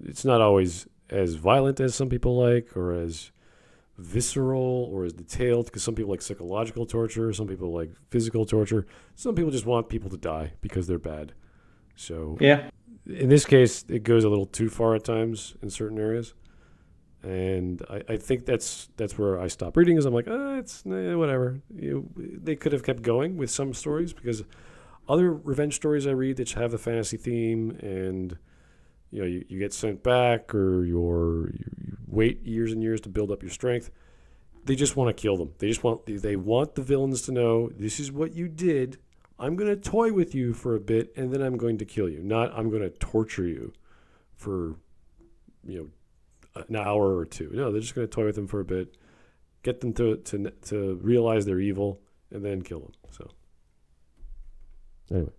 Speaker 1: it's not always as violent as some people like, or as visceral, or as detailed. Because some people like psychological torture, some people like physical torture, some people just want people to die because they're bad. So
Speaker 3: Yeah.
Speaker 1: in this case, it goes a little too far at times in certain areas. And I think that's where I stop reading. Is I'm like, it's whatever. They could have kept going with some stories, because other revenge stories I read that have the fantasy theme, and you get sent back, or you wait years and years to build up your strength. They just want to kill them. They want the villains to know, this is what you did. I'm going to toy with you for a bit, and then I'm going to kill you. Not I'm going to torture you for an hour or two. No, they're just going to toy with them for a bit, get them to realize they're evil, and then kill them. So, anyway.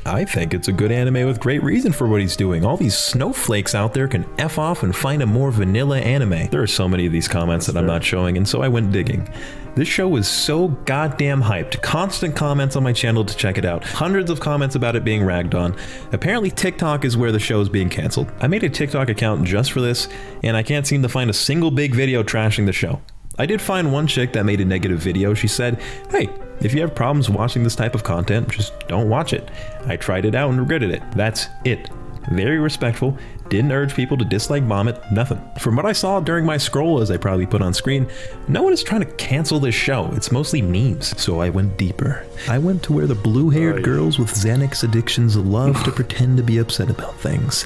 Speaker 4: I think it's a good anime with great reason for what he's doing. All these snowflakes out there can F off and find a more vanilla anime. There are so many of these comments that I'm not showing, and so I went digging. This show was so goddamn hyped. Constant comments on my channel to check it out. Hundreds of comments about it being ragged on. Apparently TikTok is where the show is being canceled. I made a TikTok account just for this, and I can't seem to find a single big video trashing the show. I did find one chick that made a negative video. She said, hey, if you have problems watching this type of content, just don't watch it. I tried it out and regretted it. That's it. Very respectful. Didn't urge people to dislike bomb it. Nothing. From what I saw during my scroll, as I probably put on screen, no one is trying to cancel this show. It's mostly memes. So I went deeper. I went to where the blue-haired girls with Xanax addictions love to pretend to be upset about things.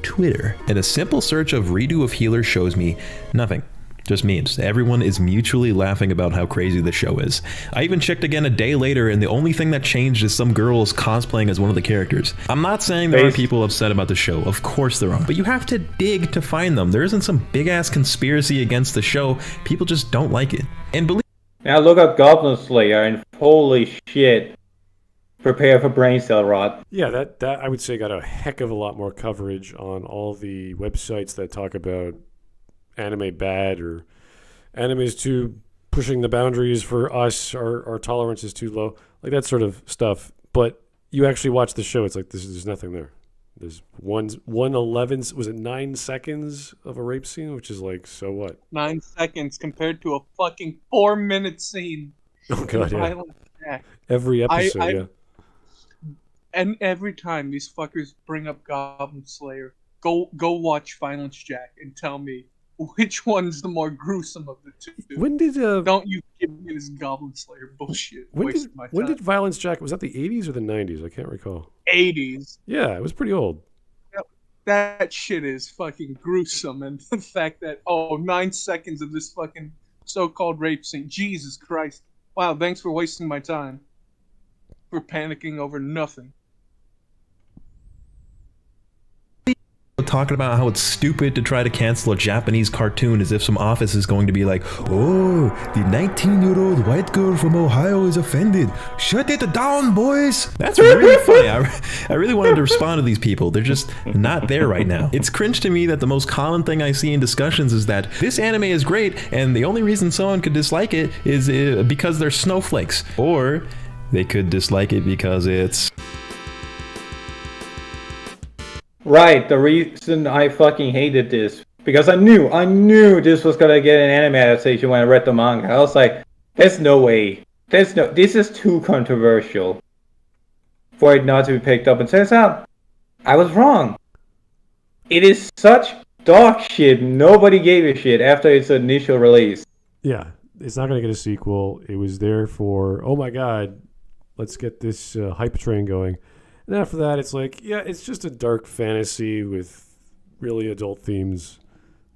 Speaker 4: Twitter. And a simple search of redo of Healer shows me nothing. Just memes. Everyone is mutually laughing about how crazy the show is. I even checked again a day later, and the only thing that changed is some girl is cosplaying as one of the characters. I'm not saying there aren't people upset about the show. Of course there are. But you have to dig to find them. There isn't some big-ass conspiracy against the show. People just don't like it. And believe...
Speaker 3: Now look up Goblin Slayer, and holy shit. Prepare for brain cell rot.
Speaker 1: Yeah, that I would say got a heck of a lot more coverage on all the websites that talk about anime bad, or anime is too pushing the boundaries for us, our tolerance is too low, like that sort of stuff. But you actually watch the show, it's like there's nothing there. There's 1/11, was it 9 seconds of a rape scene, which is like, so what?
Speaker 5: 9 seconds compared to a fucking 4-minute scene.
Speaker 1: Oh god, yeah.
Speaker 5: Violent attack.
Speaker 1: Every episode, yeah.
Speaker 5: And every time these fuckers bring up Goblin Slayer, go watch Violence Jack and tell me which one's the more gruesome of the two.
Speaker 1: When did
Speaker 5: Don't you give me this Goblin Slayer bullshit.
Speaker 1: when did Violence Jack, was that the 80s or the 90s? I can't recall.
Speaker 5: 80s.
Speaker 1: Yeah, it was pretty old.
Speaker 5: That shit is fucking gruesome, and the fact that 9 seconds of this fucking so-called rape scene. Jesus Christ. Wow, thanks for wasting my time. For panicking over nothing.
Speaker 4: Talking about how it's stupid to try to cancel a Japanese cartoon as if some office is going to be like, oh, the 19-year-old white girl from Ohio is offended. Shut it down, boys. That's really funny. I really wanted to respond to these people. They're just not there right now. It's cringe to me that the most common thing I see in discussions is that this anime is great, and the only reason someone could dislike it is because they're snowflakes. Or they could dislike it because it's...
Speaker 3: Right, the reason I fucking hated this, because I knew this was gonna get an anime adaptation when I read the manga. I was like, there's no way. This is too controversial for it not to be picked up. And turns out, I was wrong. It is such dog shit, nobody gave a shit after its initial release.
Speaker 1: Yeah, it's not going to get a sequel. It was there for, oh my god, let's get this hype train going. And after that, it's like, yeah, it's just a dark fantasy with really adult themes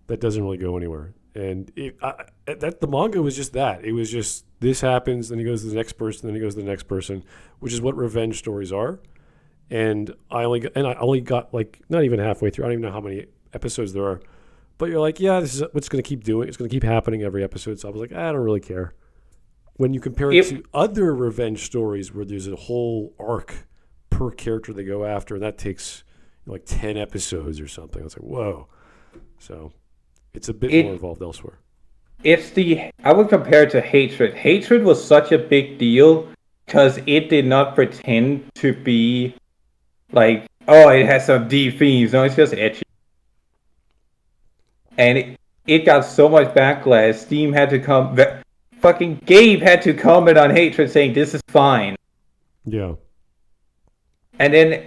Speaker 1: that doesn't really go anywhere. And the manga was just that. It was just, this happens, then he goes to the next person, then he goes to the next person, which is what revenge stories are. And I only got like not even halfway through. I don't even know how many episodes there are. But you're like, yeah, this is what's going to keep doing. It's going to keep happening every episode. So I was like, I don't really care. When you compare it to other revenge stories where there's a whole arc per character they go after, and that takes like 10 episodes or something. I was like, whoa. So it's a bit more involved elsewhere.
Speaker 3: I would compare it to Hatred. Hatred was such a big deal because it did not pretend to be like, oh, it has some deep themes. No, it's just edgy. And it got so much backlash. Steam had to come... Fucking Gabe had to comment on Hatred saying, this is fine.
Speaker 1: Yeah.
Speaker 3: And then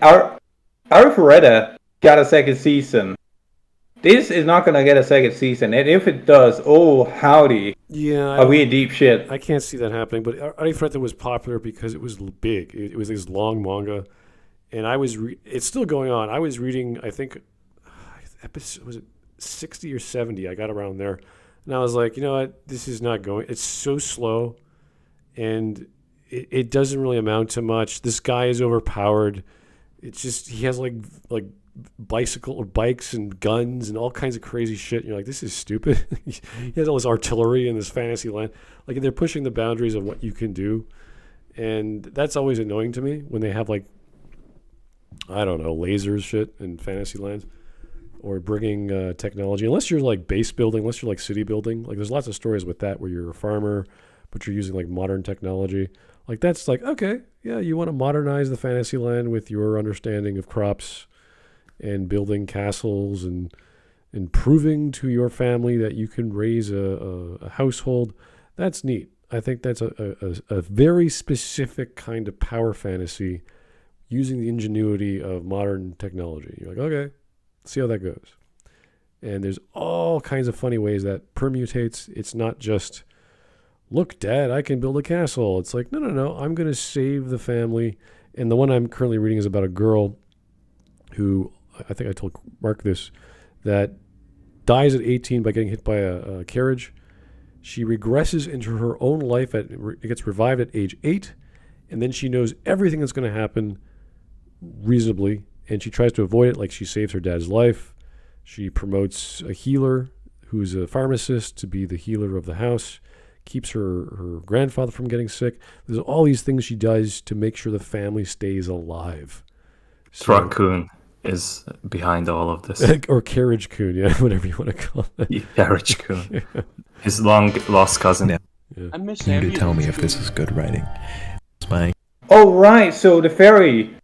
Speaker 3: Arifureta got a second season. This is not going to get a second season. And if it does, oh, howdy.
Speaker 1: Yeah.
Speaker 3: Are we in deep shit?
Speaker 1: I can't see that happening. But Arifureta was popular because it was big. It was this long manga. And it's still going on. I was reading, I think, episode, was it 60 or 70? I got around there. And I was like, you know what? This is not going. It's so slow. And it doesn't really amount to much. This guy is overpowered. It's just, he has like bikes and guns and all kinds of crazy shit. And you're like, this is stupid. He has all this artillery in this fantasy land. Like, they're pushing the boundaries of what you can do. And that's always annoying to me when they have like, I don't know, lasers shit in fantasy lands. Or bringing technology, unless you're like base building, unless you're like city building. Like, there's lots of stories with that where you're a farmer, but you're using like modern technology. Like, that's like, okay, yeah, you want to modernize the fantasy land with your understanding of crops and building castles and proving to your family that you can raise a household. That's neat. I think that's a very specific kind of power fantasy using the ingenuity of modern technology. You're like, okay. See how that goes. And there's all kinds of funny ways that permutates. It's not just, look, Dad, I can build a castle. It's like, no, I'm going to save the family. And the one I'm currently reading is about a girl who, I think I told Mark this, that dies at 18 by getting hit by a carriage. She regresses into her own life. It gets revived at age 8. And then she knows everything that's going to happen reasonably. And she tries to avoid it, like she saves her dad's life. She promotes a healer who's a pharmacist to be the healer of the house, keeps her grandfather from getting sick. There's all these things she does to make sure the family stays alive. So,
Speaker 2: Raccoon is behind all of this.
Speaker 1: Or Carriage Coon, yeah, whatever you want to call it.
Speaker 2: Yeah, Carriage Coon. Yeah. His long-lost cousin.
Speaker 4: Yeah.
Speaker 5: I miss
Speaker 4: You need to tell me if this is good writing. It's my...
Speaker 3: Oh, right, so the fairy...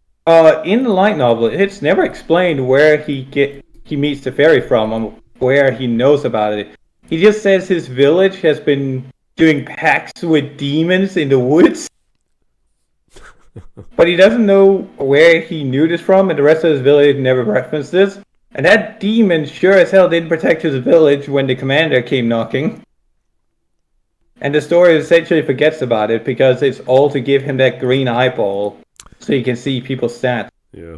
Speaker 3: in the light novel, it's never explained where he meets the fairy from and where he knows about it. He just says his village has been doing pacts with demons in the woods. But he doesn't know where he knew this from, and the rest of his village never referenced this. And that demon sure as hell didn't protect his village when the commander came knocking. And the story essentially forgets about it because it's all to give him that green eyeball. So you can see people's stats.
Speaker 1: Yeah.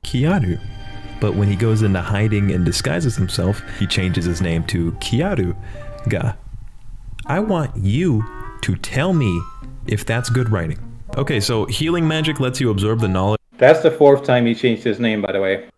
Speaker 4: Kiaru. But when he goes into hiding and disguises himself, he changes his name to Kiaru-ga. I want you to tell me if that's good writing. Okay, so healing magic lets you absorb the knowledge.
Speaker 3: That's the 4th time he changed his name, by the way.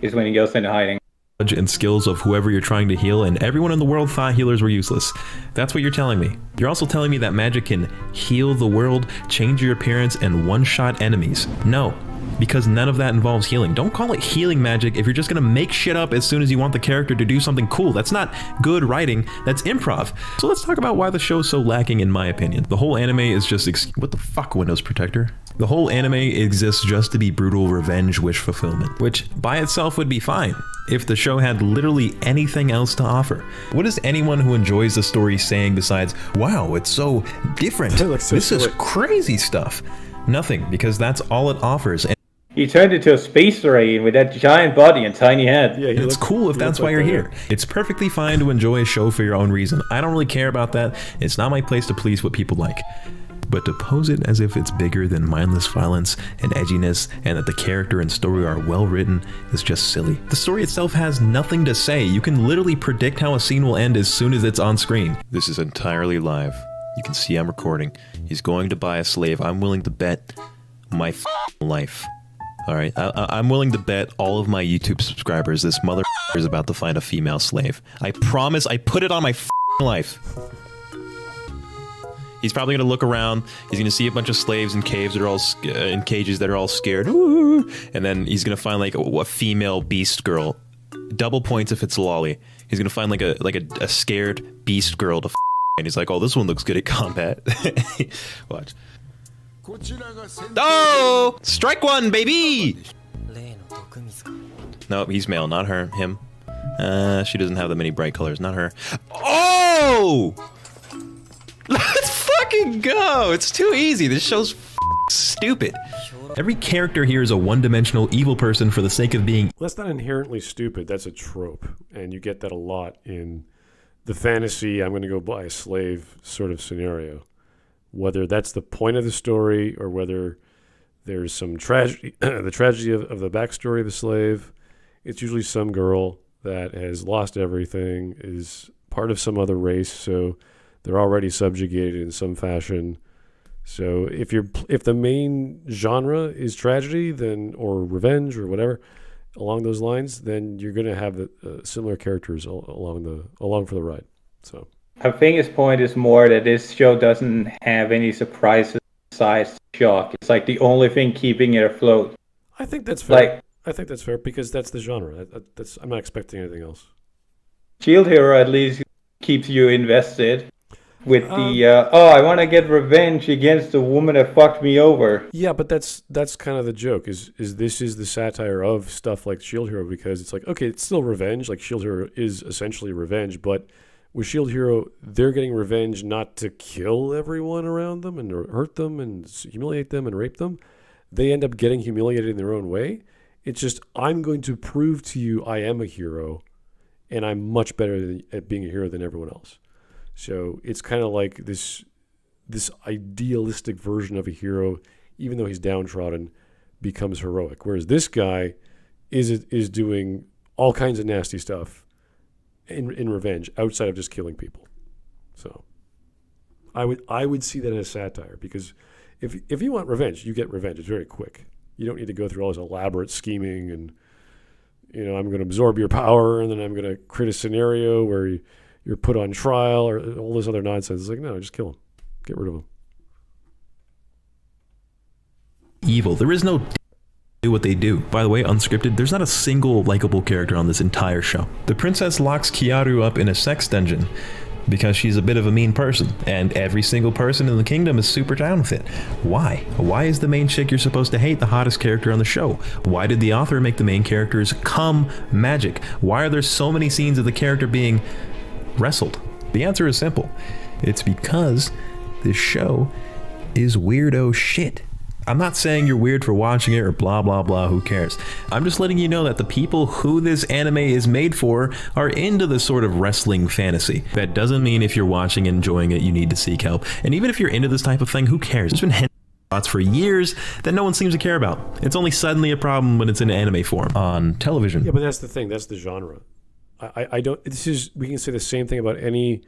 Speaker 3: Is when he goes into hiding.
Speaker 4: And skills of whoever you're trying to heal, and everyone in the world thought healers were useless. That's what you're telling me. You're also telling me that magic can heal the world, change your appearance, and one-shot enemies. No, because none of that involves healing. Don't call it healing magic if you're just gonna make shit up as soon as you want the character to do something cool. That's not good writing, that's improv. So let's talk about why the show's so lacking in my opinion. The whole anime is just what the fuck, Windows Protector? The whole anime exists just to be brutal revenge wish fulfillment, which by itself would be fine if the show had literally anything else to offer. What is anyone who enjoys the story saying besides, wow, it's so different, this is crazy stuff? Nothing, because that's all it offers.
Speaker 3: He turned into a space marine with that giant body and tiny head.
Speaker 4: Yeah, it's cool if that's why you're here. It's perfectly fine to enjoy a show for your own reason. I don't really care about that. It's not my place to please what people like. But to pose it as if it's bigger than mindless violence and edginess and that the character and story are well written is just silly. The story itself has nothing to say. You can literally predict how a scene will end as soon as it's on screen. This is entirely live. You can see I'm recording. He's going to buy a slave. I'm willing to bet my life. Alright, I'm willing to bet all of my YouTube subscribers this mother is about to find a female slave. I promise, I put it on my life. He's probably gonna look around. He's gonna see a bunch of slaves in caves that are all in cages that are all scared. Ooh, and then he's gonna find like a female beast girl. Double points if it's lolly. He's gonna find like a scared beast girl to and he's like, oh, this one looks good at combat. Watch. Oh, strike one, baby. No, he's male, not her. Him. She doesn't have that many bright colors. Not her. Oh. Let's fucking go! It's too easy. This show's stupid. Every character here is a one-dimensional evil person for the sake of being.
Speaker 1: Well, that's not inherently stupid. That's a trope. And you get that a lot in the fantasy, I'm going to go buy a slave sort of scenario. Whether that's the point of the story or whether there's some tragedy, the tragedy of the backstory of the slave, it's usually some girl that has lost everything, is part of some other race, so they're already subjugated in some fashion. So if the main genre is tragedy, then or revenge or whatever along those lines, then you're going to have similar characters along for the ride. So
Speaker 3: I think his point is more that this show doesn't have any surprises besides shock. It's like the only thing keeping it afloat.
Speaker 1: I think that's fair. I think that's fair because that's the genre. I'm not expecting anything else.
Speaker 3: Shield Hero at least keeps you invested. With I want to get revenge against the woman that fucked me over.
Speaker 1: Yeah, but that's kind of the joke. Is this is the satire of stuff like Shield Hero, because it's like, okay, it's still revenge. Like Shield Hero is essentially revenge, but with Shield Hero, they're getting revenge not to kill everyone around them and hurt them and humiliate them and rape them. They end up getting humiliated in their own way. It's just, I'm going to prove to you I am a hero, and I'm much better at being a hero than everyone else. So it's kind of like this idealistic version of a hero, even though he's downtrodden, becomes heroic. Whereas this guy is doing all kinds of nasty stuff in revenge outside of just killing people. So I would see that as satire, because if you want revenge, you get revenge. It's very quick. You don't need to go through all this elaborate scheming and, I'm going to absorb your power and then I'm going to create a scenario where you're put on trial or all this other nonsense. It's like, no, just kill him. Get rid of him.
Speaker 4: Evil. There is no do what they do. By the way, unscripted, there's not a single likable character on this entire show. The princess locks Kiaru up in a sex dungeon because she's a bit of a mean person, and every single person in the kingdom is super down with it. Why? Why is the main chick you're supposed to hate the hottest character on the show? Why did the author make the main characters come magic? Why are there so many scenes of the character being wrestled? The answer is simple. It's because this show is weirdo shit. I'm not saying you're weird for watching it or blah blah blah, who cares? I'm just letting you know that the people who this anime is made for are into this sort of wrestling fantasy. That doesn't mean if you're watching and enjoying it, you need to seek help. And even if you're into this type of thing, who cares? There's been hentai for years that no one seems to care about. It's only suddenly a problem when it's in anime form on television.
Speaker 1: Yeah, but that's the thing. That's the genre. I don't. We can say the same thing about any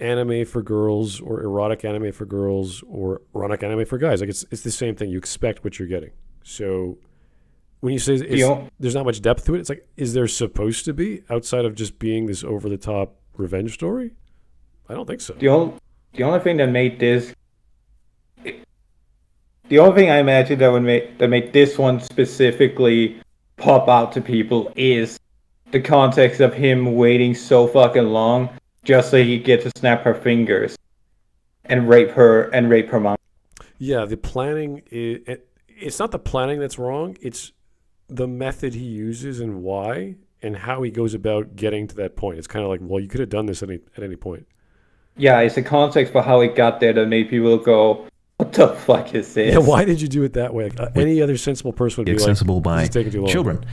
Speaker 1: anime for girls or erotic anime for girls or erotic anime for guys. Like it's the same thing. You expect what you're getting. So when you say there's not much depth to it, it's like, is there supposed to be outside of just being this over the top revenge story? I don't think so.
Speaker 3: The only thing that made this, the only thing I imagine that made this one specifically pop out to people is the context of him waiting so fucking long just so he could get to snap her fingers and rape her mom.
Speaker 1: Yeah, the planning it's not the planning that's wrong, it's the method he uses and why and how he goes about getting to that point. It's kind of like, well, you could have done this at any point.
Speaker 3: Yeah, it's the context for how he got there that made people go, what the fuck is this?
Speaker 1: Yeah, why did you do it that way? Like, any other sensible person would be
Speaker 4: accessible
Speaker 1: like,
Speaker 4: by
Speaker 1: this is taking too long.
Speaker 4: Children.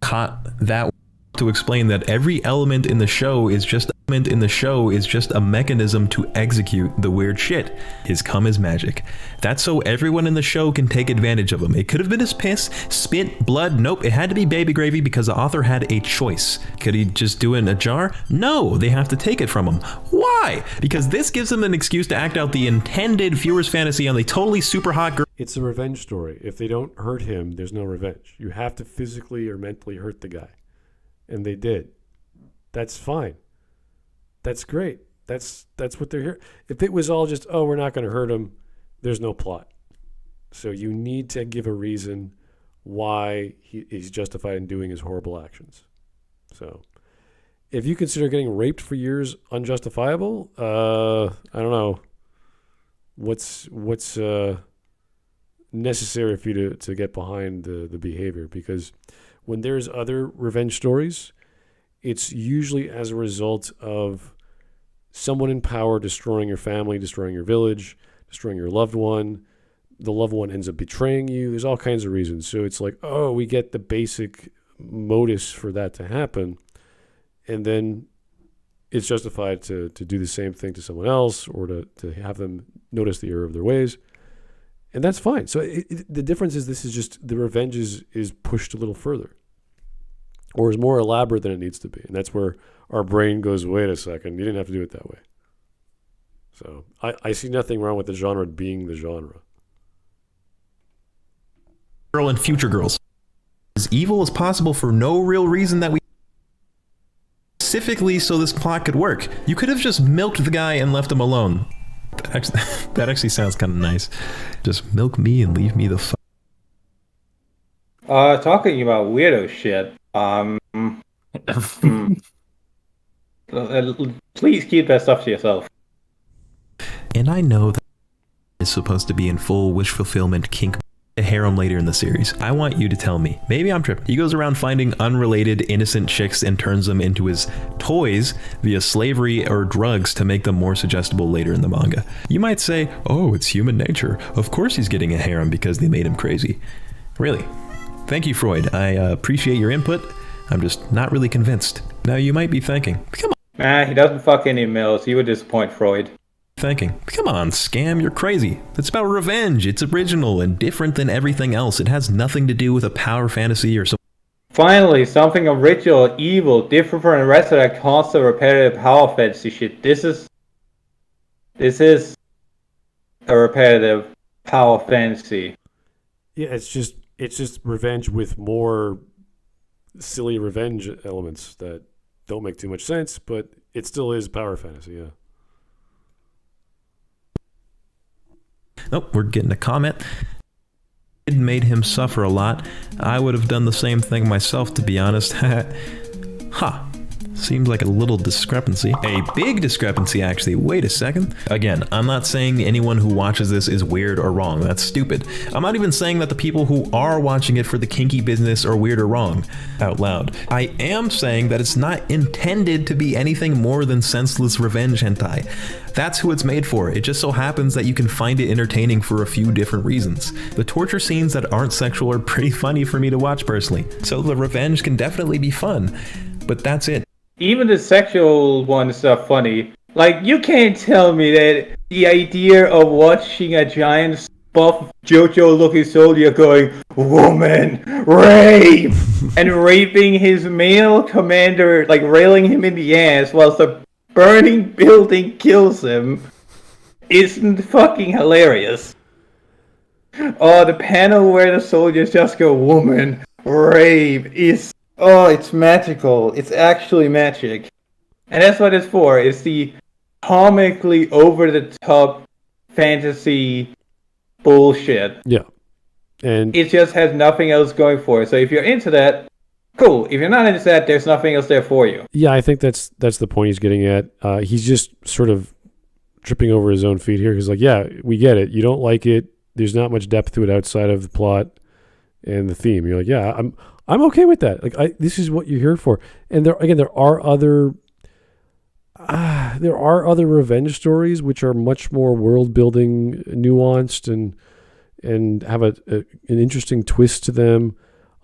Speaker 4: Caught that to explain that every element in the show is just in the show is just a mechanism to execute the weird shit. His cum is magic. That's so everyone in the show can take advantage of him. It could have been his piss, spit, blood. Nope, it had to be baby gravy because the author had a choice. Could he just do it in a jar? No, they have to take it from him. Why? Because this gives them an excuse to act out the intended viewer's fantasy on the totally super hot girl.
Speaker 1: It's a revenge story. If they don't hurt him, there's no revenge. You have to physically or mentally hurt the guy. And they did. That's fine. That's great. That's what they're here. If it was all just, oh, we're not going to hurt him, there's no plot. So you need to give a reason why he's justified in doing his horrible actions. So if you consider getting raped for years unjustifiable, I don't know what's necessary for you to get behind the behavior, because when there's other revenge stories, it's usually as a result of someone in power destroying your family, destroying your village, destroying your loved one. The loved one ends up betraying you. There's all kinds of reasons. So it's like, oh, we get the basic modus for that to happen. And then it's justified to do the same thing to someone else, or to have them notice the error of their ways. And that's fine. So the difference is, this is just, the revenge is pushed a little further, or is more elaborate than it needs to be. And that's where our brain goes, wait a second, you didn't have to do it that way. So I see nothing wrong with the genre being the genre.
Speaker 4: Girl and future girls. As evil as possible for no real reason that we... Specifically so this plot could work. You could have just milked the guy and left him alone. That actually sounds kind of nice. Just milk me and leave me the fuck.
Speaker 3: Talking about weirdo shit, please keep that stuff to yourself.
Speaker 4: And I know that it's supposed to be in full wish fulfillment kink harem later in the series. I want you to tell me. Maybe I'm tripping. He goes around finding unrelated innocent chicks and turns them into his toys via slavery or drugs to make them more suggestible later in the manga. You might say, oh, it's human nature. Of course he's getting a harem because they made him crazy. Really? Thank you, Freud. I appreciate your input. I'm just not really convinced. Now you might be thinking, come on.
Speaker 3: He doesn't fuck any males. You would disappoint Freud.
Speaker 4: Come on, Scam, you're crazy. It's about revenge. It's original and different than everything else. It has nothing to do with a power fantasy or something.
Speaker 3: Finally, something original, evil, different from the rest of that constant repetitive power fantasy shit. This is a repetitive power fantasy.
Speaker 1: Yeah, it's just revenge with more silly revenge elements that don't make too much sense, but it still is power fantasy, yeah.
Speaker 4: Nope, we're getting a comment. It made him suffer a lot. I would have done the same thing myself, to be honest. Huh. Seems like a little discrepancy. A big discrepancy, actually. Wait a second. Again, I'm not saying anyone who watches this is weird or wrong. That's stupid. I'm not even saying that the people who are watching it for the kinky business are weird or wrong out loud. I am saying that it's not intended to be anything more than senseless revenge hentai. That's who it's made for. It just so happens that you can find it entertaining for a few different reasons. The torture scenes that aren't sexual are pretty funny for me to watch personally. So the revenge can definitely be fun, but that's it.
Speaker 3: Even the sexual ones are funny. Like, you can't tell me that the idea of watching a giant buff JoJo-looking soldier going, woman, rape, and raping his male commander, like railing him in the ass whilst a burning building kills him, isn't fucking hilarious. Oh, the panel where the soldiers just go, woman, rape, is... Oh, it's magical. It's actually magic. And that's what it's for. It's the comically over-the-top fantasy bullshit.
Speaker 1: Yeah. And
Speaker 3: it just has nothing else going for it. So if you're into that, cool. If you're not into that, there's nothing else there for you.
Speaker 1: yeah, I think that's the point he's getting at. He's just sort of tripping over his own feet here. He's like, yeah, we get it. You don't like it. There's not much depth to it outside of the plot and the theme. You're like, yeah, I'm okay with that. Like, this is what you're here for. And there are other revenge stories which are much more world building, nuanced, and have an interesting twist to them.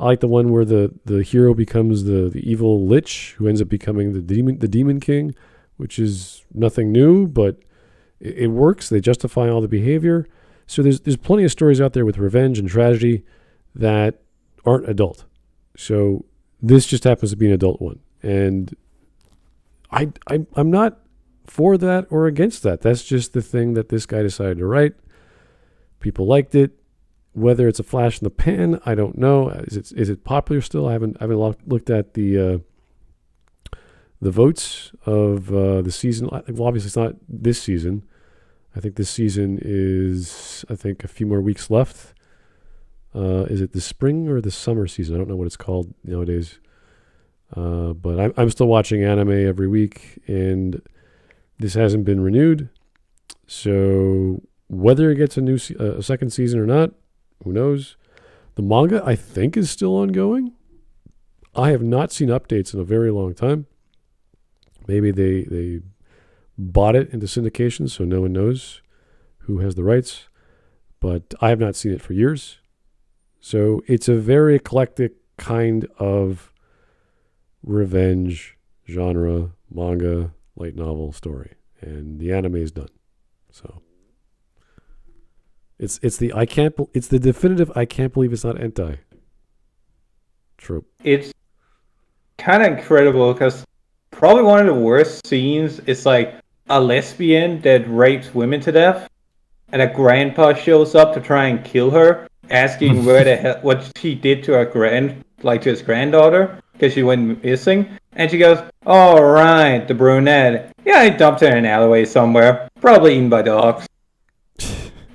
Speaker 1: I like the one where the hero becomes the evil lich who ends up becoming the demon king, which is nothing new, but it works. They justify all the behavior. So there's plenty of stories out there with revenge and tragedy that aren't adult. So this just happens to be an adult one. And I'm not for that or against that. That's just the thing that this guy decided to write. People liked it. Whether it's a flash in the pan, I don't know. Is it popular still? I haven't looked at the votes of the season. Well, obviously it's not this season. I think this season is a few more weeks left. Is it the spring or the summer season? I don't know what it's called nowadays. But I'm still watching anime every week, and this hasn't been renewed. So whether it gets a second season or not, who knows? The manga, I think, is still ongoing. I have not seen updates in a very long time. Maybe they bought it into syndication, so no one knows who has the rights. But I have not seen it for years. So it's a very eclectic kind of revenge genre, manga, light novel story. And the anime is done. So it's the definitive I can't believe it's not hentai trope.
Speaker 3: It's kind of incredible because probably one of the worst scenes is like a lesbian that rapes women to death, and a grandpa shows up to try and kill her, asking what she did to to his granddaughter because she went missing, and she goes, "All right, the brunette. Yeah, I dumped her in an alleyway somewhere, probably eaten by dogs."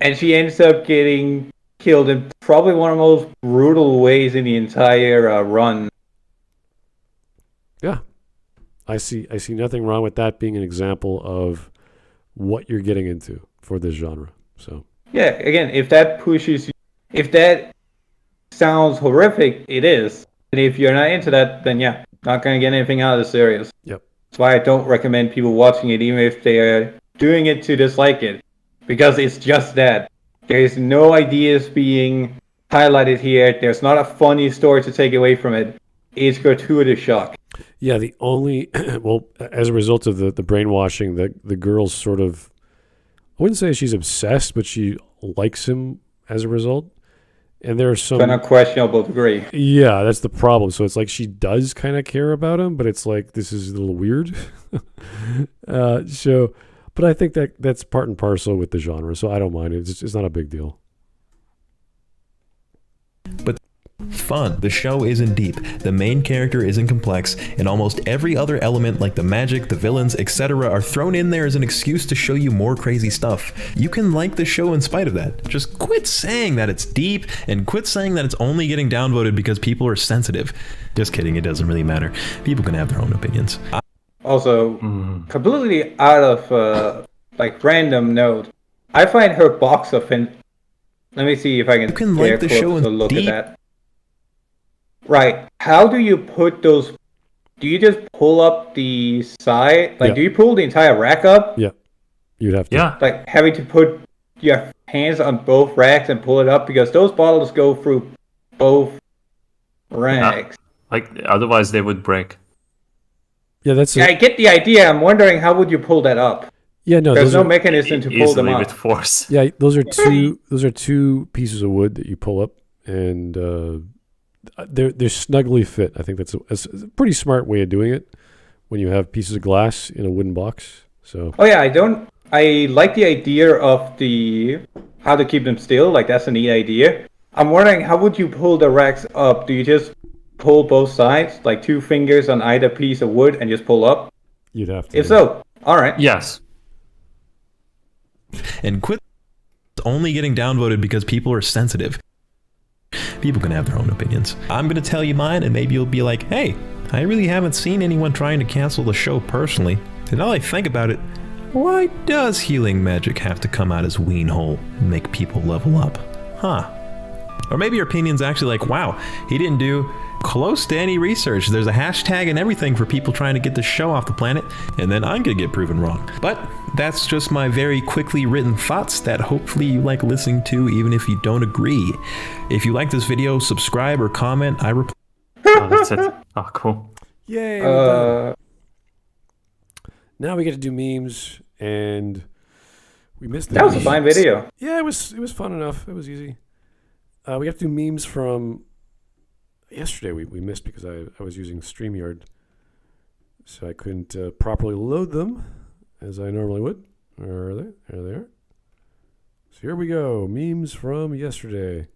Speaker 3: And she ends up getting killed in probably one of the most brutal ways in the entire run.
Speaker 1: Yeah, I see nothing wrong with that being an example of what you're getting into for this genre. So
Speaker 3: yeah, again, if that sounds horrific, it is. And if you're not into that, then yeah, not gonna get anything out of the series.
Speaker 1: Yep.
Speaker 3: That's why I don't recommend people watching it, even if they are doing it to dislike it, because it's just that. There is no ideas being highlighted here. There's not a funny story to take away from it. It's gratuitous shock.
Speaker 1: Yeah, the only as a result of the brainwashing, the girl's sort of, I wouldn't say she's obsessed, but she likes him as a result. And there are some
Speaker 3: to a questionable degree.
Speaker 1: Yeah, that's the problem. So it's like she does kind of care about him, but it's like this is a little weird. But I think that's part and parcel with the genre, so I don't mind it. It's not a big deal.
Speaker 4: But fun. The show isn't deep, the main character isn't complex, and almost every other element like the magic, the villains, etc. are thrown in there as an excuse to show you more crazy stuff. You can like the show in spite of that. Just quit saying that it's deep, and quit saying that it's only getting downvoted because people are sensitive. Just kidding, it doesn't really matter. People can have their own opinions.
Speaker 3: Also, completely out of random note, I find her box offense. Let me see if I can
Speaker 4: like the show and
Speaker 3: look at that. Right. How do you put those? Do you just pull up the side? Do you pull the entire rack up?
Speaker 1: Yeah. You'd have to.
Speaker 2: Yeah.
Speaker 3: Like having to put your hands on both racks and pull it up because those bottles go through both racks.
Speaker 2: Otherwise they would break.
Speaker 1: Yeah,
Speaker 3: I get the idea. I'm wondering how would you pull that up?
Speaker 1: Yeah, no,
Speaker 3: there's no mechanism to pull them up
Speaker 2: with force.
Speaker 1: Yeah, those are two pieces of wood that you pull up, and they're snugly fit. I think that's a pretty smart way of doing it when you have pieces of glass in a wooden box. So.
Speaker 3: Oh yeah, I like the idea of how to keep them still. Like that's a neat idea. I'm wondering how would you pull the racks up? Do you just pull both sides, like 2 fingers on either piece of wood, and just pull up?
Speaker 1: You'd have to.
Speaker 3: If so, all right.
Speaker 2: Yes.
Speaker 4: And quit only getting downvoted because people are sensitive. People can have their own opinions. I'm going to tell you mine, and maybe you'll be like, hey, I really haven't seen anyone trying to cancel the show personally. And now I think about it, why does healing magic have to come out as ween hole and make people level up? Huh. Or maybe your opinion's actually like, wow, he didn't do close to any research. There's a hashtag and everything for people trying to get the show off the planet, and then I'm gonna get proven wrong. But that's just my very quickly written thoughts that hopefully you like listening to, even if you don't agree. If you like this video, subscribe or comment. I reply.
Speaker 2: Oh, that's it. Oh, cool.
Speaker 1: Yay. Now now we get to do memes, and we missed the
Speaker 3: That was a fine video.
Speaker 1: Yeah, it was fun enough. It was easy. We have to do memes from yesterday. We missed because I was using StreamYard, so I couldn't properly load them as I normally would. Where are they? There they are. So here we go. Memes from yesterday.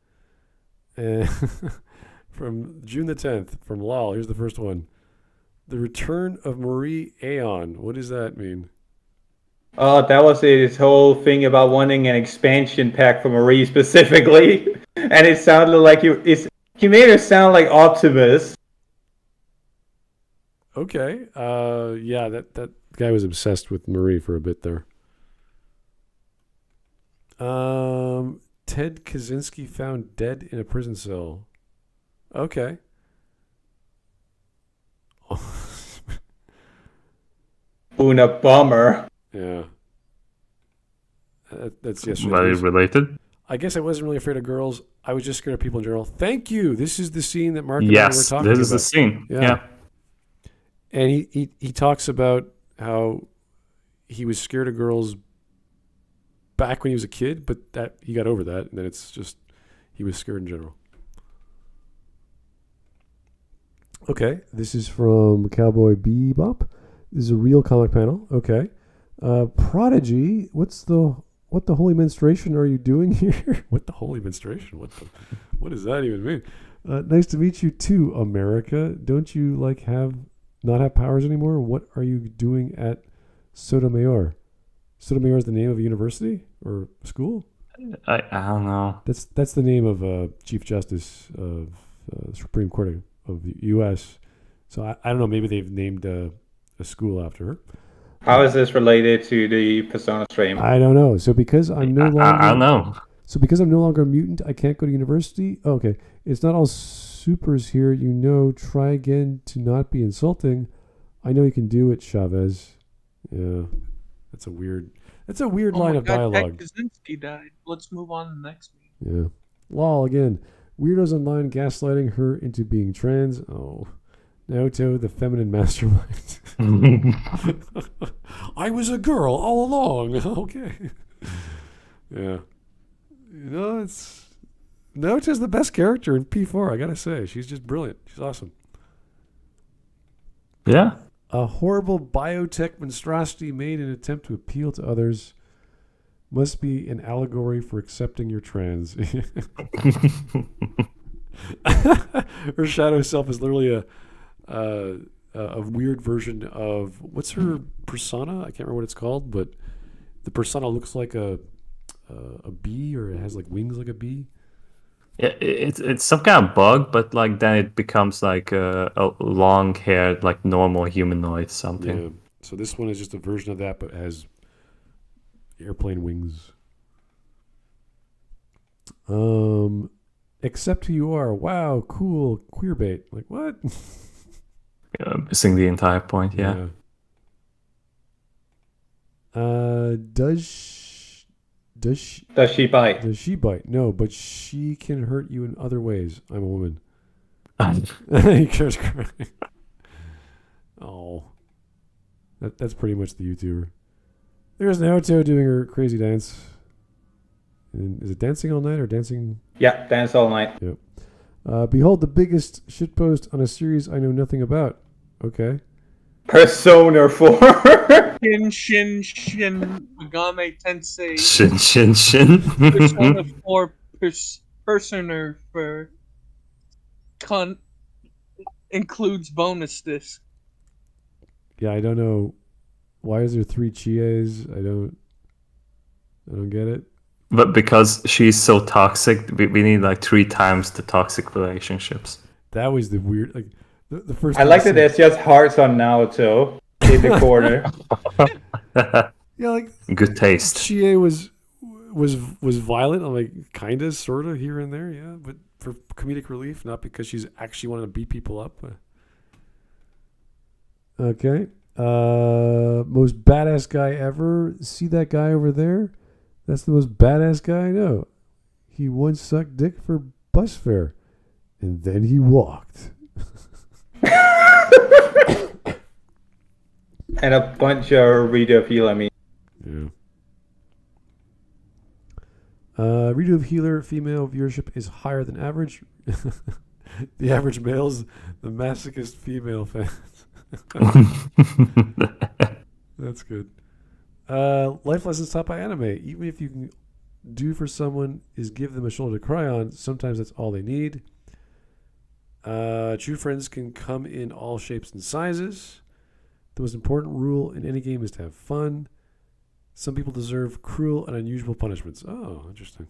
Speaker 1: From June the 10th, from LOL. Here's the first one. The return of Marie Aeon. What does that mean?
Speaker 3: Oh, that was his whole thing about wanting an expansion pack for Marie specifically. And it sounded like he made her sound like Optimus.
Speaker 1: Okay. Yeah, that guy was obsessed with Marie for a bit there. Ted Kaczynski found dead in a prison cell. Okay.
Speaker 3: Una bummer.
Speaker 1: Yeah. That's yesterday.
Speaker 2: Very related.
Speaker 1: I guess I wasn't really afraid of girls. I was just scared of people in general. Thank you. This is the scene that Mark and I were
Speaker 2: Yes,
Speaker 1: talking about.
Speaker 2: this is the scene. Yeah.
Speaker 1: And he talks about how he was scared of girls back when he was a kid, but that he got over that, and then it's just he was scared in general. Okay, this is from Cowboy Bebop. This is a real comic panel. Okay, Prodigy. What the holy menstruation are you doing here? What the holy menstruation? What does that even mean? Nice to meet you too, America. Don't you not have powers anymore? What are you doing at Sotomayor? Sotomayor is the name of a university or school?
Speaker 2: I don't know.
Speaker 1: That's the name of Chief Justice of the Supreme Court of the U.S. So I don't know. Maybe they've named a school after her.
Speaker 3: How is this related to the Persona stream?
Speaker 1: I don't know. So because I'm no longer
Speaker 2: I don't know.
Speaker 1: So because I'm no longer a mutant, I can't go to university. Oh, okay, it's not all supers here. Try again to not be insulting. I know you can do it, Chavez. Yeah, that's a weird line of dialogue.
Speaker 5: Kaczynski died. Let's move on to the next one.
Speaker 1: Yeah. Lol again. Weirdos online gaslighting her into being trans. Oh. Naoto, the feminine mastermind. I was a girl all along. Okay. Yeah. Naoto's the best character in P4, I gotta say. She's just brilliant. She's awesome.
Speaker 2: Yeah.
Speaker 1: A horrible biotech monstrosity made in an attempt to appeal to others must be an allegory for accepting your trans. Her shadow self is literally a weird version of what's her persona? I can't remember what it's called, but the persona looks like a bee, or it has like wings like a bee.
Speaker 2: Yeah, it's some kind of bug, but like then it becomes like a long-haired, like normal humanoid something.
Speaker 1: Yeah. So this one is just a version of that, but has airplane wings. Accept who you are. Wow, cool, queer bait. Like what?
Speaker 2: Missing the entire point. Yeah.
Speaker 1: Does she
Speaker 3: bite?
Speaker 1: Does she bite? No, but she can hurt you in other ways. I'm a woman. He cares crying. Oh, that's pretty much the YouTuber. There's Naoto doing her crazy dance. And is it dancing all night or dancing?
Speaker 3: Yeah, dance all night.
Speaker 1: Yep. Behold the biggest shitpost on a series I know nothing about. Okay.
Speaker 3: Persona 4.
Speaker 5: Shin Megami Tensei.
Speaker 2: Shin.
Speaker 5: Persona 4 Persona for includes bonus disc.
Speaker 1: Yeah, I don't know. Why is there 3 Chies? I don't get it.
Speaker 2: But because she's so toxic, we need like 3 times the toxic relationships.
Speaker 1: That was the weird, like the first.
Speaker 3: I like that there's just hearts on Naoto in the corner.
Speaker 1: Yeah, like
Speaker 2: good taste.
Speaker 1: Chie was violent. I'm like kinda, sorta here and there, yeah, but for comedic relief, not because she's actually wanting to beat people up. Okay. Most badass guy ever. See that guy over there? That's the most badass guy I know. He once sucked dick for bus fare, and then he walked.
Speaker 3: And a bunch of reader of healer memes.
Speaker 1: Yeah. Redo of healer female viewership is higher than average. The average male's the masochist female fans. That's good. Life lessons taught by anime. Even if you can do for someone is give them a shoulder to cry on, sometimes that's all they need. True friends can come in all shapes and sizes. The most important rule in any game is to have fun. Some people deserve cruel and unusual punishments. Oh, interesting.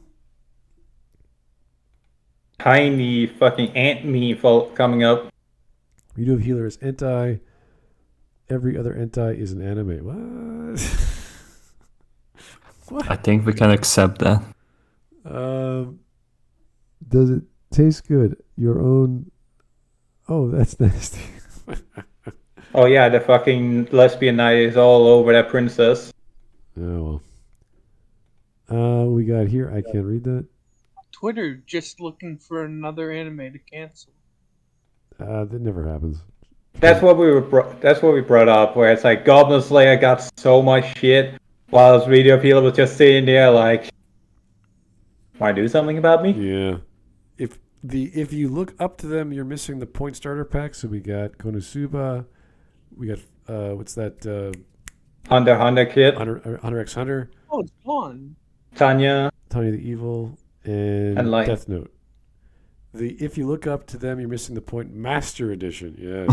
Speaker 3: Tiny fucking ant meme coming up.
Speaker 1: Redo of healer is hentai. Every other hentai is an anime. What? What?
Speaker 2: I think we can accept that.
Speaker 1: Does it taste good? Your own. Oh, that's nasty.
Speaker 3: Oh yeah, the fucking lesbian night is all over that princess.
Speaker 1: Oh well. We got here. I can't read that.
Speaker 5: Twitter just looking for another anime to cancel.
Speaker 1: That never happens.
Speaker 3: That's what we brought up, where it's like Goblin Slayer got so much shit, while his video appeal was just sitting there like, "Want to do something about me?"
Speaker 1: Yeah. If you look up to them, you're missing the point starter pack. So we got Konosuba. We got what's that?
Speaker 3: Hunter Kid,
Speaker 1: Hunter x Hunter.
Speaker 5: Oh, it's gone.
Speaker 3: Tanya
Speaker 1: the Evil, and
Speaker 3: Light.
Speaker 1: Death Note. If you look up to them, you're missing the point Master Edition. Yes.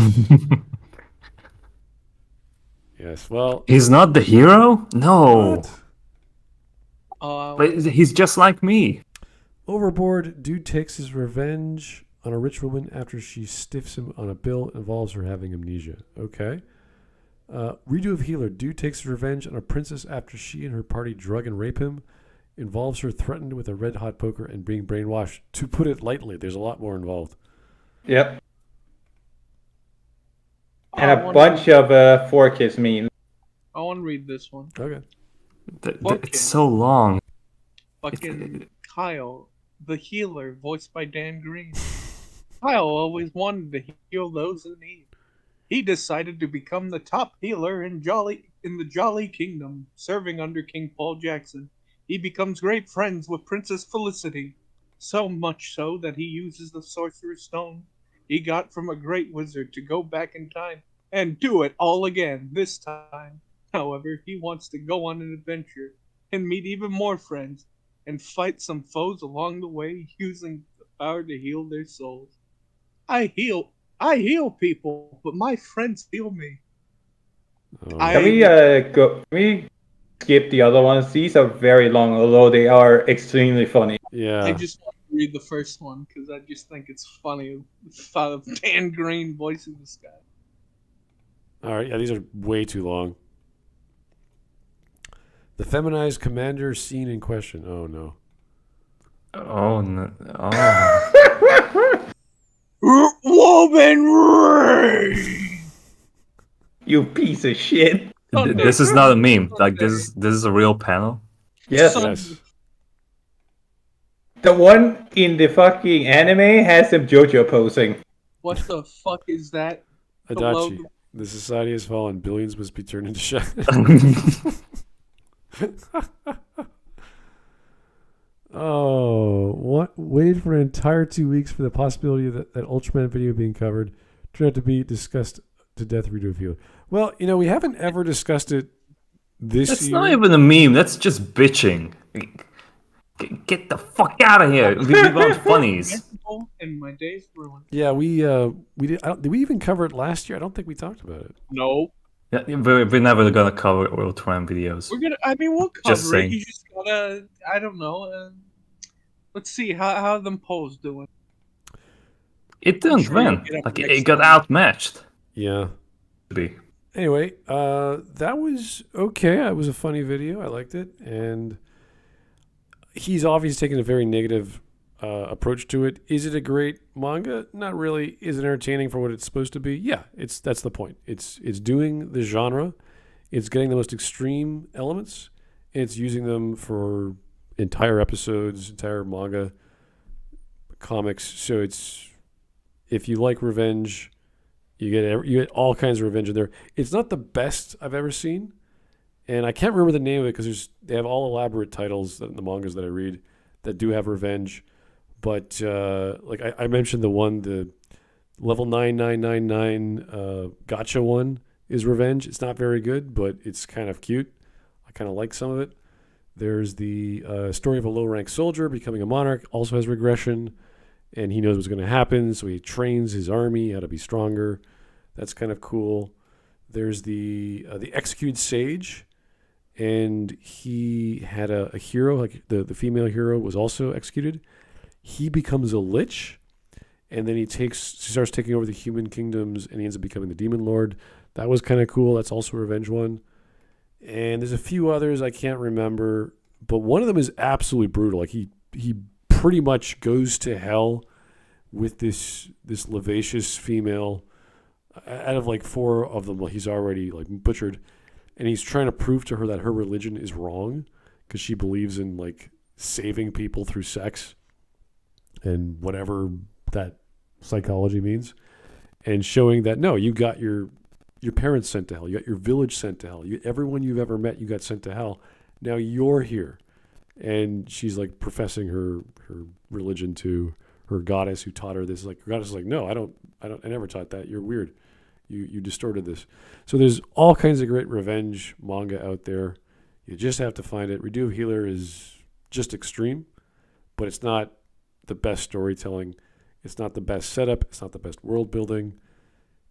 Speaker 1: Yes. Well,
Speaker 2: He's not the hero? No.
Speaker 1: What?
Speaker 2: But he's just like me.
Speaker 1: Overboard, dude takes his revenge on a rich woman after she stiffs him on a bill. Involves her having amnesia. Okay. Redo of healer, dude takes his revenge on a princess after she and her party drug and rape him. Involves her threatened with a red hot poker and being brainwashed. To put it lightly, there's a lot more involved.
Speaker 3: Yep. And a bunch of 4Kids memes.
Speaker 5: I want to read this one.
Speaker 1: Okay.
Speaker 2: It's so long.
Speaker 5: Fucking Kyle, the healer, voiced by Dan Green. Kyle always wanted to heal those in need. He decided to become the top healer in the Jolly Kingdom, serving under King Paul Jackson. He becomes great friends with Princess Felicity, so much so that he uses the Sorcerer's Stone he got from a great wizard to go back in time and do it all again this time. However, he wants to go on an adventure and meet even more friends and fight some foes along the way using the power to heal their souls. I heal people, but my friends heal me.
Speaker 1: Oh.
Speaker 3: Can we skip the other ones? These are very long, although they are extremely funny.
Speaker 1: Yeah.
Speaker 5: I just want to read the first one because I just think it's funny. The thought of Dan Green voicing this guy.
Speaker 1: All right. Yeah, these are way too long. The feminized commander scene in question. Oh no.
Speaker 2: Oh no. Oh.
Speaker 5: Woman Ray!
Speaker 3: You piece of shit.
Speaker 2: This is not a meme. Like this is a real panel.
Speaker 3: Yes.
Speaker 1: Yes.
Speaker 3: The one in the fucking anime has him JoJo posing.
Speaker 5: What the fuck is that?
Speaker 1: Adachi. The society has fallen. Billions must be turned into shadows. Oh, what? Waited for an entire 2 weeks for the possibility of that Ultraman video being covered. Turned out to be discussed to death. Redo of healer. Well, we haven't ever discussed it this
Speaker 2: That's
Speaker 1: year.
Speaker 2: not even a meme. That's just bitching. Get the fuck out of here. We want funnies.
Speaker 5: And my day's ruined.
Speaker 1: Yeah, we did. Did we even cover it last year? I don't think we talked about it.
Speaker 5: No.
Speaker 2: Yeah, we're never gonna cover Ultraman videos.
Speaker 5: We'll cover
Speaker 2: Just
Speaker 5: it.
Speaker 2: saying.
Speaker 5: You just gotta, I don't know. Let's see how them polls doing.
Speaker 2: It didn't
Speaker 5: sure you'll
Speaker 2: win.
Speaker 5: get up
Speaker 2: Like
Speaker 5: next
Speaker 2: it got
Speaker 5: time.
Speaker 2: outmatched.
Speaker 1: Yeah.
Speaker 2: Be.
Speaker 1: Anyway, that was okay. It was a funny video. I liked it, and he's obviously taken a very negative approach to it. Is it a great manga? Not really. Is it entertaining for what it's supposed to be? Yeah, that's the point. It's doing the genre. It's getting the most extreme elements, and it's using them for entire episodes, entire manga, comics. So it's, if you like revenge You get all kinds of revenge in there. It's not the best I've ever seen, and I can't remember the name of it because they have all elaborate titles in the mangas that I read that do have revenge. But like I mentioned, the level 9999 gotcha one is revenge. It's not very good, but it's kind of cute. I kind of like some of it. There's the story of a low-rank soldier becoming a monarch, also has regression, and he knows what's going to happen, so he trains his army how to be stronger. That's kind of cool. There's the executed sage, and he had a hero, like the female hero was also executed. He becomes a lich, and then he starts taking over the human kingdoms, and he ends up becoming the demon lord. That was kind of cool. That's also a revenge one. And there's a few others I can't remember, but one of them is absolutely brutal. Like he pretty much goes to hell with this vivacious female. Out of like 4 of them, he's already like butchered, and he's trying to prove to her that her religion is wrong because she believes in like saving people through sex and whatever that psychology means, and showing that no, you got your parents sent to hell. You got your village sent to hell. Everyone you've ever met, you got sent to hell. Now you're here. And she's like professing her religion to her goddess who taught her this. Like her goddess is like, no, I never taught that. You're weird. You distorted this. So there's all kinds of great revenge manga out there. You just have to find it. Redo of Healer is just extreme, but it's not the best storytelling. It's not the best setup. It's not the best world building.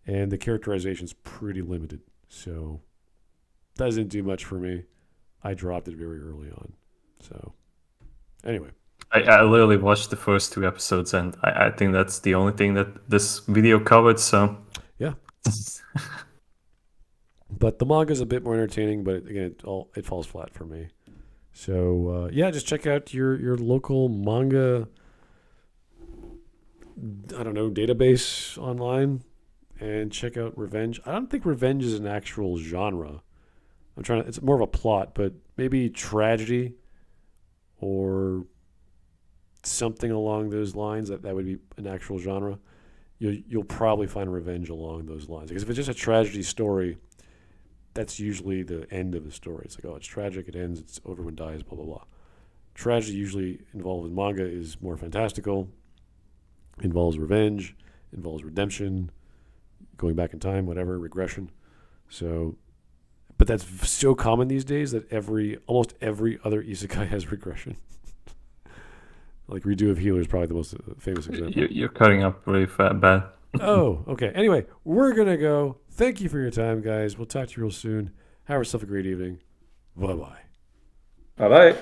Speaker 1: And the characterization's pretty limited. So doesn't do much for me. I dropped it very early on. So anyway.
Speaker 2: I literally watched the first 2 episodes, and I think that's the only thing that this video covered, so...
Speaker 1: Yeah. But the manga's a bit more entertaining, but again, it falls flat for me. So, yeah, just check out your local manga, I don't know, database online. And check out revenge. I don't think revenge is an actual genre. It's more of a plot, but maybe tragedy or something along those lines. That would be an actual genre. You'll probably find revenge along those lines. Because if it's just a tragedy story, that's usually the end of the story. It's like, oh, it's tragic, it ends, it's everyone dies, blah, blah, blah. Tragedy usually involved in manga is more fantastical, involves revenge, involves redemption, going back in time, whatever, regression. So, but that's so common these days that almost every other isekai has regression. Like Redo of Healer is probably the most famous example.
Speaker 2: You're cutting up really bad.
Speaker 1: Oh, okay. Anyway, we're going to go. Thank you for your time, guys. We'll talk to you real soon. Have yourself a great evening. Bye-bye.
Speaker 3: Bye-bye.